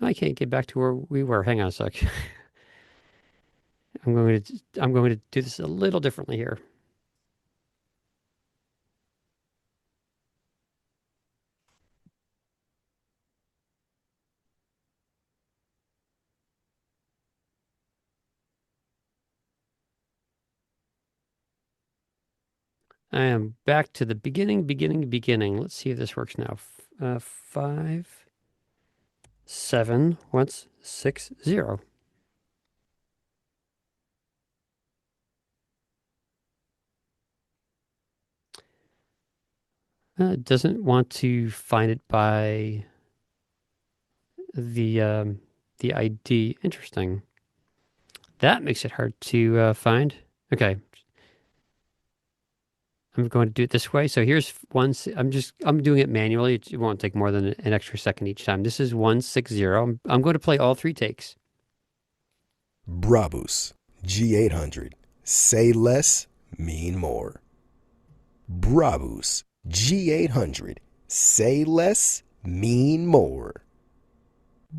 I can't get back to where we were. Hang on a sec. I'm going to do this a little differently here. I am back to the beginning. Let's see if this works now. 5, 7, 1, 6, 0. It doesn't want to find it by the ID. Interesting. That makes it hard to find. Okay. I'm going to do it this way. So here's I'm doing it manually. It won't take more than an extra second each time. This is 160. I'm going to play all 3 takes. Brabus G800. Say less, mean more. Brabus G800. say less, mean more.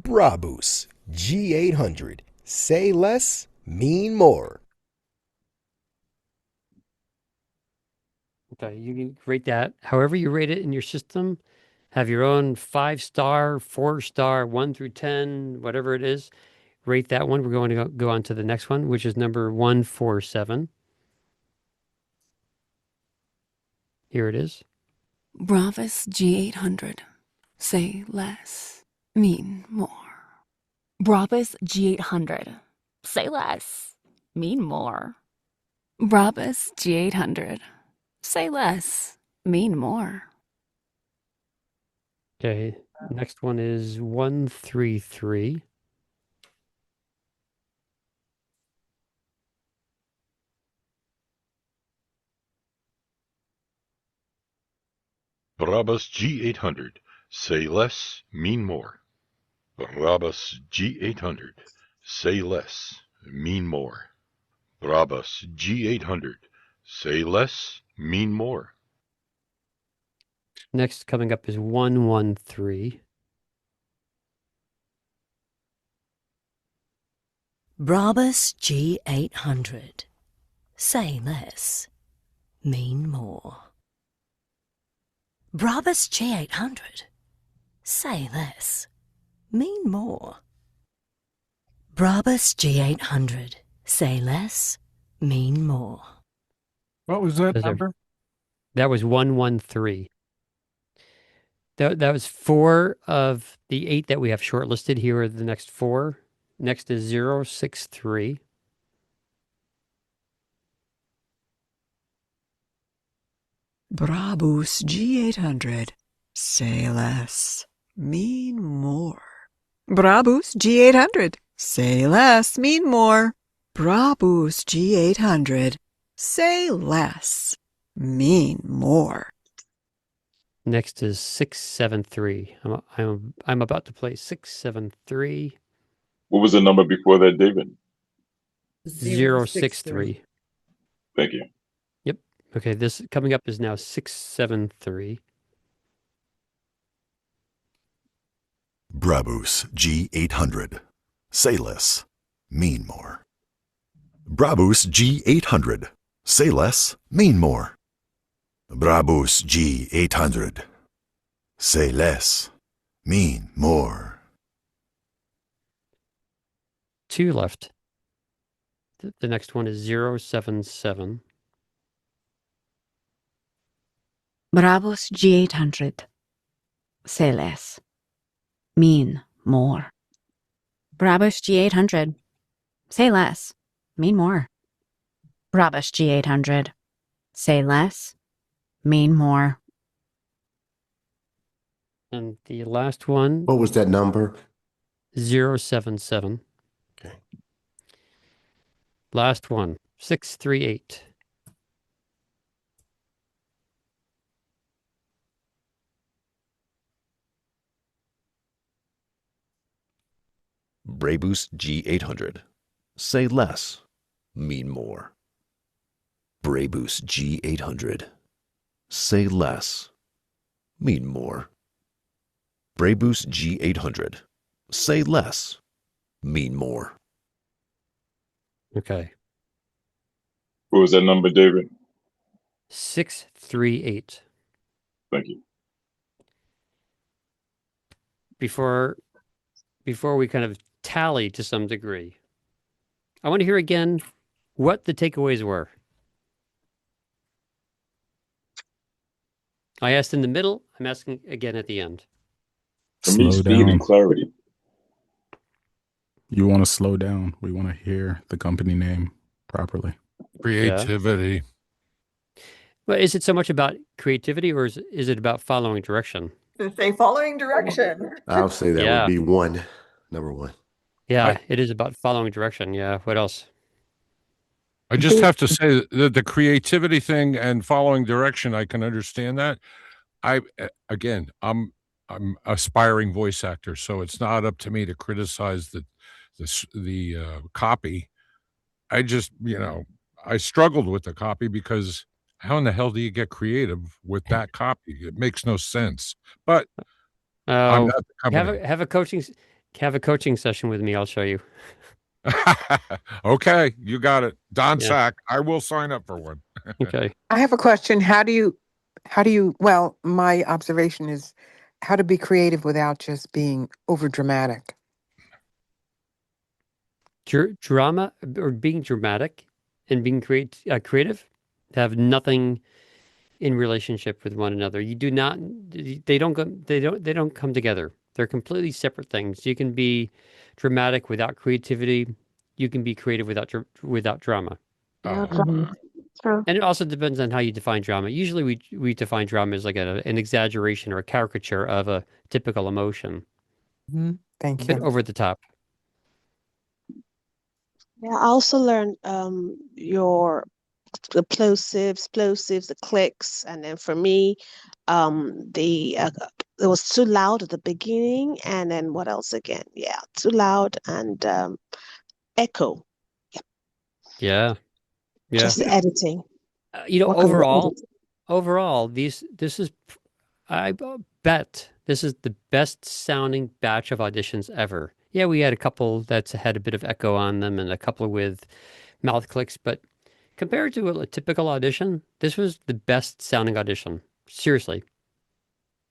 Brabus G800, say less, mean more. Okay, you can rate that however you rate it in your system. Have your own 5-star, 4-star, 1 through 10, whatever it is. Rate that one. We're going to go on to the next one, which is number 147. Here it is. Brabus G800, say less, mean more. Brabus G800, say less, mean more. Brabus G800, say less, mean more. Okay, next one is 133. Brabus G800, say less, mean more. Brabus G800, say less, mean more. Brabus G800, say less, mean more. Next coming up is 113. Brabus G800, say less, mean more. Brabus G800, say less, mean more. Brabus G800, say less, mean more. What was that number? That was 113. That was 4 of the 8 that we have shortlisted. Here are the next 4. Next is 063. Brabus G800, say less, mean more. Brabus G800, say less, mean more. Brabus G800, say less, mean more. Next is 673. I'm about to play 673. What was the number before that, David? 063. Thank you. Yep. Okay, this coming up is now 673. Brabus G800, say less, mean more. Brabus G800, say less, mean more. Brabus G800, say less, mean more. 2 left. The next one is 077. Brabus G800, say less, mean more. Brabus G800, say less, mean more. Brabus G800, say less, mean more. And the last one. What was that number? 077. Okay. Last one, 638. Brabus G800, say less, mean more. Brabus G800, say less, mean more. Brabus G800, say less, mean more. Okay. What was that number, David? 638. Thank you. Before we kind of tally to some degree, I want to hear again what the takeaways were. I asked in the middle. I'm asking again at the end. For me, speed and clarity. You want to slow down. We want to hear the company name properly. Creativity. Well, is it so much about creativity, or is it about following direction? To say following direction. I would say that would be number one. Yeah, it is about following direction. Yeah. What else? I just have to say that the creativity thing and following direction, I can understand that. I'm aspiring voice actor, so it's not up to me to criticize the copy. I just, I struggled with the copy because how in the hell do you get creative with that copy? It makes no sense. But I'm not the company. Have a coaching session with me. I'll show you. Okay, you got it. Don Yeah. Sack. I will sign up for one. Okay. I have a question. How do you, well, my observation is how to be creative without just being over dramatic. Drama or being dramatic and being creative have nothing in relationship with one another. You do not, they don't come together. They're completely separate things. You can be dramatic without creativity. You can be creative without drama. Yeah, Oh. drama. True. And it also depends on how you define drama. Usually we define drama as like an exaggeration or a caricature of a typical emotion. Thank A bit you. over the top. Yeah, I also learned your the plosives, the clicks, and then for me, it was too loud at the beginning, and then what else again? Yeah, too loud and echo. Yeah. Yeah. Just the editing. Overall, I bet this is the best sounding batch of auditions ever. Yeah, we had a couple that's had a bit of echo on them and a couple with mouth clicks, but compared to a typical audition, this was the best sounding audition. Seriously.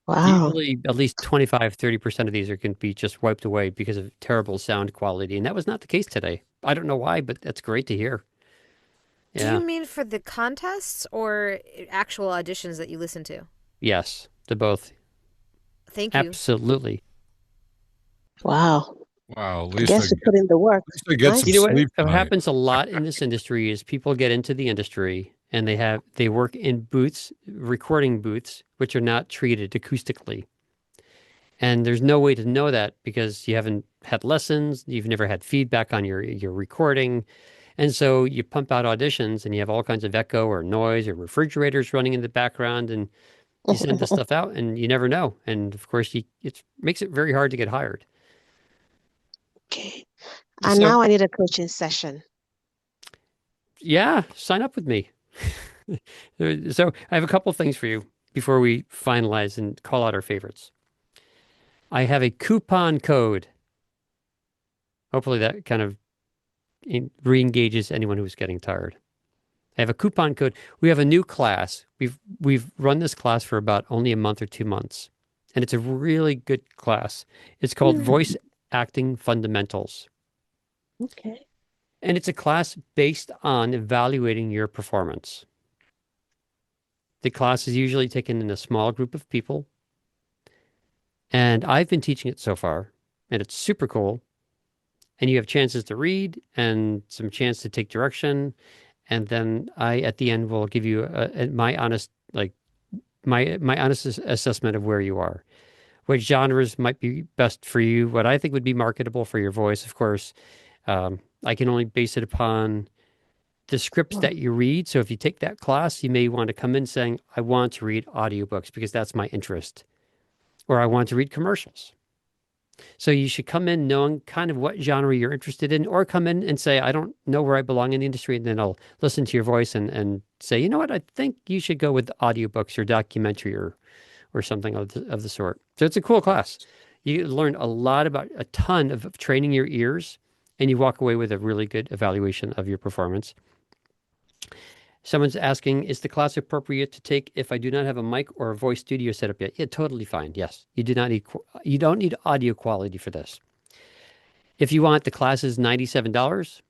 Wow. Usually at least 25-30% of these can be just wiped away because of terrible sound quality. And that was not the case today. I don't know why, but that's great to hear. Do Yeah. you mean for the contests or actual auditions that you listen to? Yes, to both. Thank you. Absolutely. Wow. Wow. At I least guess you put in the work. I get some You know sleep what tonight. happens a lot in this industry is people get into the industry and they work in booths, recording booths, which are not treated acoustically. And there's no way to know that because you haven't had lessons, you've never had feedback on your recording. And so you pump out auditions and you have all kinds of echo or noise or refrigerators running in the background and you send this stuff out and you never know. And of course, it makes it very hard to get hired. Okay. And So- now I need a coaching session. Yeah, sign up with me. So I have a couple things for you before we finalize and call out our favorites. I have a coupon code. Hopefully that kind of re-engages anyone who's getting tired. I have a coupon code. We have a new class. We've run this class for about only a month or 2 months, and it's a really good class. It's called Voice Acting Fundamentals. Okay. And it's a class based on evaluating your performance. The class is usually taken in a small group of people. And I've been teaching it so far, and it's super cool. And you have chances to read and some chance to take direction. And then I, at the end, will give you my honest assessment of where you are. What genres might be best for you, what I think would be marketable for your voice, of course. I can only base it upon the scripts that you read. So if you take that class, you may want to come in saying, I want to read audiobooks because that's my interest, or I want to read commercials. So you should come in knowing kind of what genre you're interested in, or come in and say, I don't know where I belong in the industry. And then I'll listen to your voice and say, you know what, I think you should go with audiobooks or documentary or something of the sort. So it's a cool class. You learn a ton of training your ears, and you walk away with a really good evaluation of your performance. Someone's asking, is the class appropriate to take if I do not have a mic or a voice studio set up yet? Yeah, totally fine. Yes, you don't need audio quality for this. If you want, the class is $97,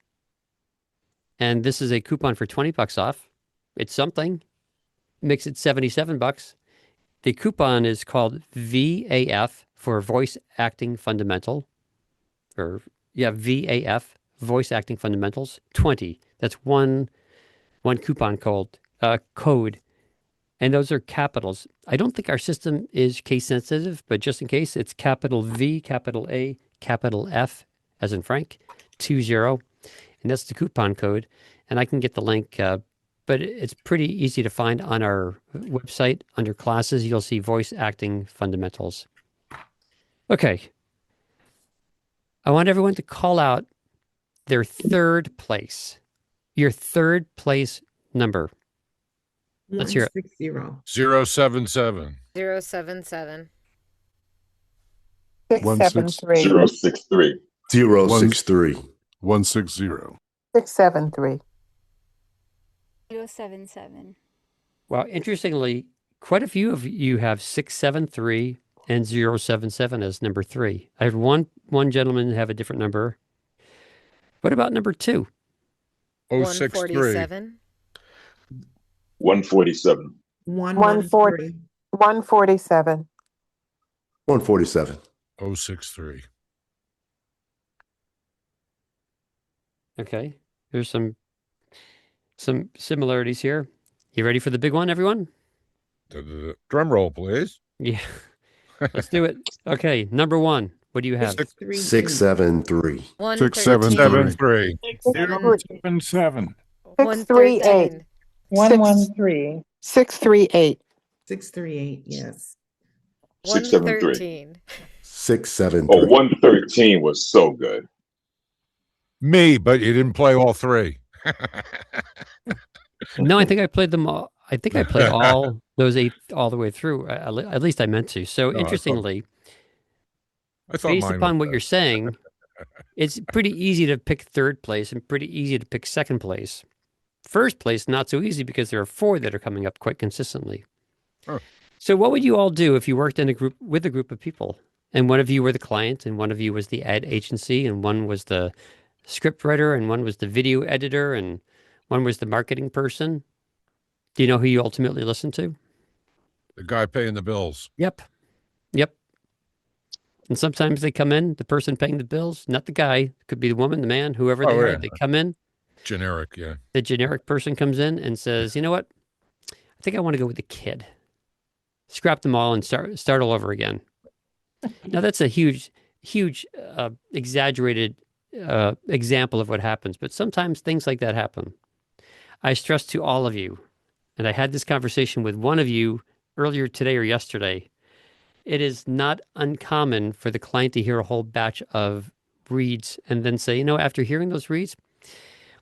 and this is a coupon for $20 off. It's something. Makes it $77. The coupon is called VAF for Voice Acting Fundamental, VAF Voice Acting Fundamentals 20. That's one coupon code, and those are capitals. I don't think our system is case sensitive, but just in case, it's capital V, capital A, capital F, as in Frank, 20, and that's the coupon code. And I can get the link, but it's pretty easy to find on our website. Under classes, you'll see Voice Acting Fundamentals. Okay. I want everyone to call out their third place. Your third place number. Let's hear it. 160. 077. 077. 673. 063. 063. 160. 673. 077. Well, interestingly, quite a few of you have 673 and 077 as number 3. I had one gentleman have a different number. What about number 2? 147. 147. 113. 147. 147. 063. Okay. There's some similarities here. You ready for the big one, everyone? Drum roll, please. Yeah. Let's do it. Okay. Number 1. What do you have? 673. 673. 077. 638. 113. 638. 638, yes. 113. 673. Oh, 113 was so good. Me, but you didn't play all 3. No, I think I played them all. I think I played all those 8 all the way through. At least I meant to. So interestingly, based upon what you're saying, it's pretty easy to pick 3rd place and pretty easy to pick 2nd place. 1st place, not so easy because there are 4 that are coming up quite consistently. Huh. So what would you all do if you worked in a group with a group of people and one of you were the client and one of you was the ad agency and one was the script writer and one was the video editor and one was the marketing person? Do you know who you ultimately listen to? The guy paying the bills. Yep. And sometimes they come in, the person paying the bills, not the guy, could be the woman, the man, whoever they are. They come in. Generic, yeah. The generic person comes in and says, you know what? I think I want to go with the kid. Scrap them all and start all over again. Now, that's a huge exaggerated example of what happens. But sometimes things like that happen. I stress to all of you, and I had this conversation with one of you earlier today or yesterday. It is not uncommon for the client to hear a whole batch of reads and then say, after hearing those reads,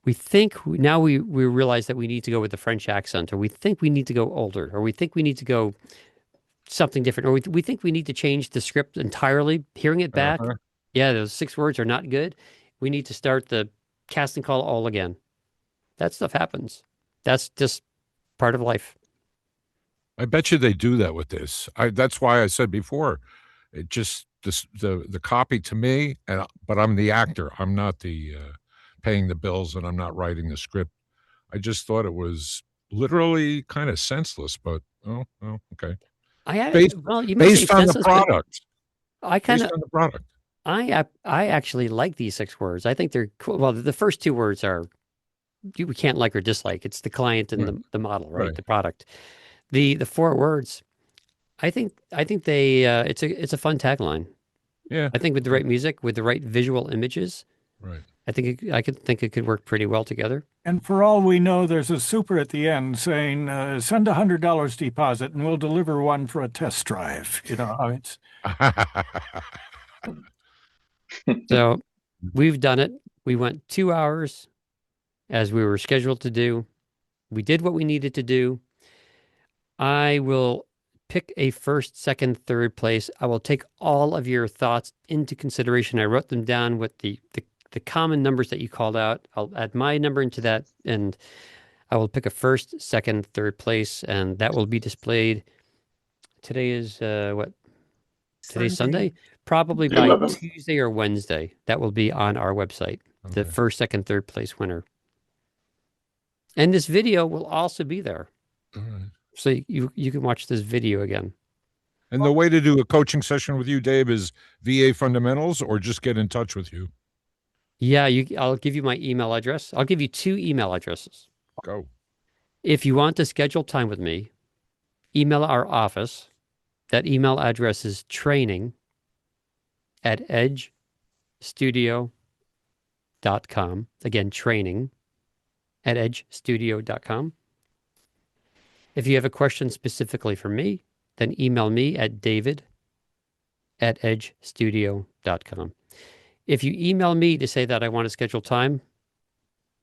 we think now we realize that we need to go with the French accent, or we think we need to go older, or we think we need to go something different, or we think we need to change the script entirely. Hearing it back, yeah, those 6 words are not good. We need to start the casting call all again. That stuff happens. That's just part of life. I bet you they do that with this. That's why I said before, it just the copy to me, but I'm the actor. I'm not the paying the bills, and I'm not writing the script. I just thought it was literally kind of senseless. But okay. Based on the product. Based on the product. I actually like these 6 words. I think they're cool. Well, the first 2 words are we can't like or dislike. It's the client and the model, right? The product. The 4 words, I think they it's a fun tagline. Yeah. I think with the right music, with the right visual images, right. I think it could work pretty well together. And for all we know, there's a super at the end saying, "Send $100 deposit, and we'll deliver one for a test drive." It's. So, we've done it. We went 2 hours, as we were scheduled to do. We did what we needed to do. I will pick a 1st, 2nd, 3rd place. I will take all of your thoughts into consideration. I wrote them down with the common numbers that you called out. I'll add my number into that, and I will pick a 1st, 2nd, 3rd place, and that will be displayed. Today is what? Today's Sunday? Probably by 11th. Tuesday or Wednesday. That will be on our website. The 1st, 2nd, 3rd place winner. And this video will also be there. All right. So you can watch this video again. And the way to do a coaching session with you, Dave, is VA Fundamentals, or just get in touch with you? Yeah, I'll give you my email address. I'll give you 2 email addresses. Go. If you want to schedule time with me, email our office. That email address is training@edgestudio.com. Again, training@edgestudio.com. If you have a question specifically for me, then email me at david@edgestudio.com. If you email me to say that I want to schedule time,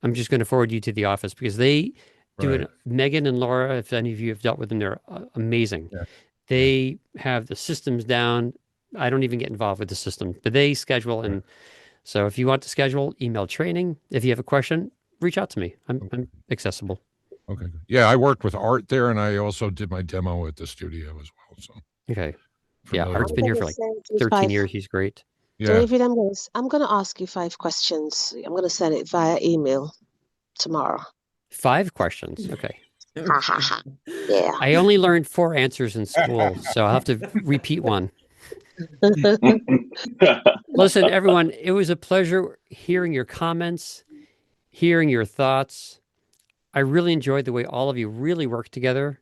I'm just going to forward you to the office because they doing Megan and Laura. If any of you have dealt with them, they're amazing. Yeah. They have the systems down. I don't even get involved with the system, but they schedule. And so if you want to schedule, email training. If you have a question, reach out to me. I'm accessible. Okay. Yeah, I worked with Art there, and I also did my demo at the studio as well. So okay. Yeah, familiar Art's with been here it. for like 13 years. He's great. Yeah. David, I'm gonna ask you 5 questions. I'm gonna send it via email tomorrow. 5 questions. Okay. Yeah. I only learned 4 answers in school, so I'll have to repeat one. Listen, everyone, it was a pleasure hearing your comments, hearing your thoughts. I really enjoyed the way all of you really worked together.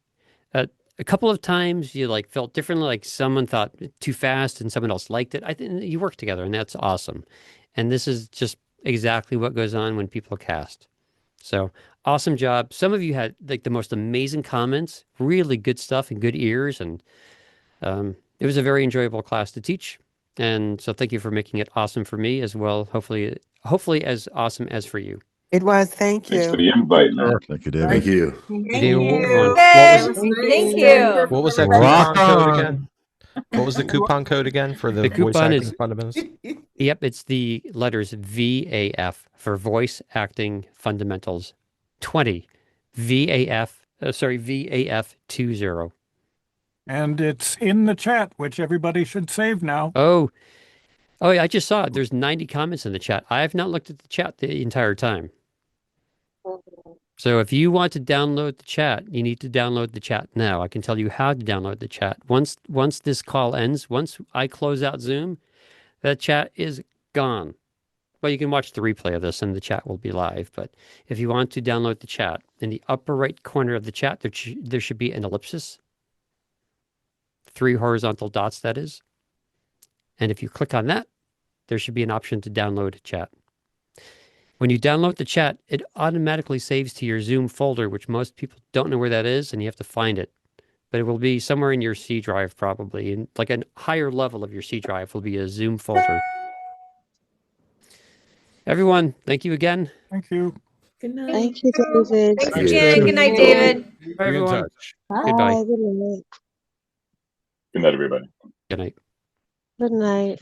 A couple of times you like felt differently, like someone thought too fast and someone else liked it. I think you worked together, and that's awesome. And this is just exactly what goes on when people cast. So awesome job. Some of you had like the most amazing comments, really good stuff and good ears. And it was a very enjoyable class to teach. And so thank you for making it awesome for me as well. Hopefully as awesome as for you. It was. Thank you. Thanks for the invite, man. Thank you, David. Thank you. Thank you. What was that Rock coupon code on. again? What was the coupon code again for the The voice coupon acting is- fundamentals? Yep, it's the letters VAF for Voice Acting Fundamentals 20. VAF 20. And it's in the chat, which everybody should save now. Oh, yeah, I just saw it. There's 90 comments in the chat. I have not looked at the chat the entire time. So if you want to download the chat, you need to download the chat now. I can tell you how to download the chat. Once this call ends, once I close out Zoom, that chat is gone. Well, you can watch the replay of this and the chat will be live. But if you want to download the chat, in the upper right corner of the chat, there should be an ellipsis. 3 horizontal dots, that is. And if you click on that, there should be an option to download chat. When you download the chat, it automatically saves to your Zoom folder, which most people don't know where that is, and you have to find it. But it will be somewhere in your C drive, probably. And like a higher level of your C drive will be a Zoom folder. Everyone, thank you again. Thank you. Good night. Thank you, David. Thanks again. Good night, David. Bye, everyone. Bye. Goodbye. Good night. Good night, everybody. Good night. Good night.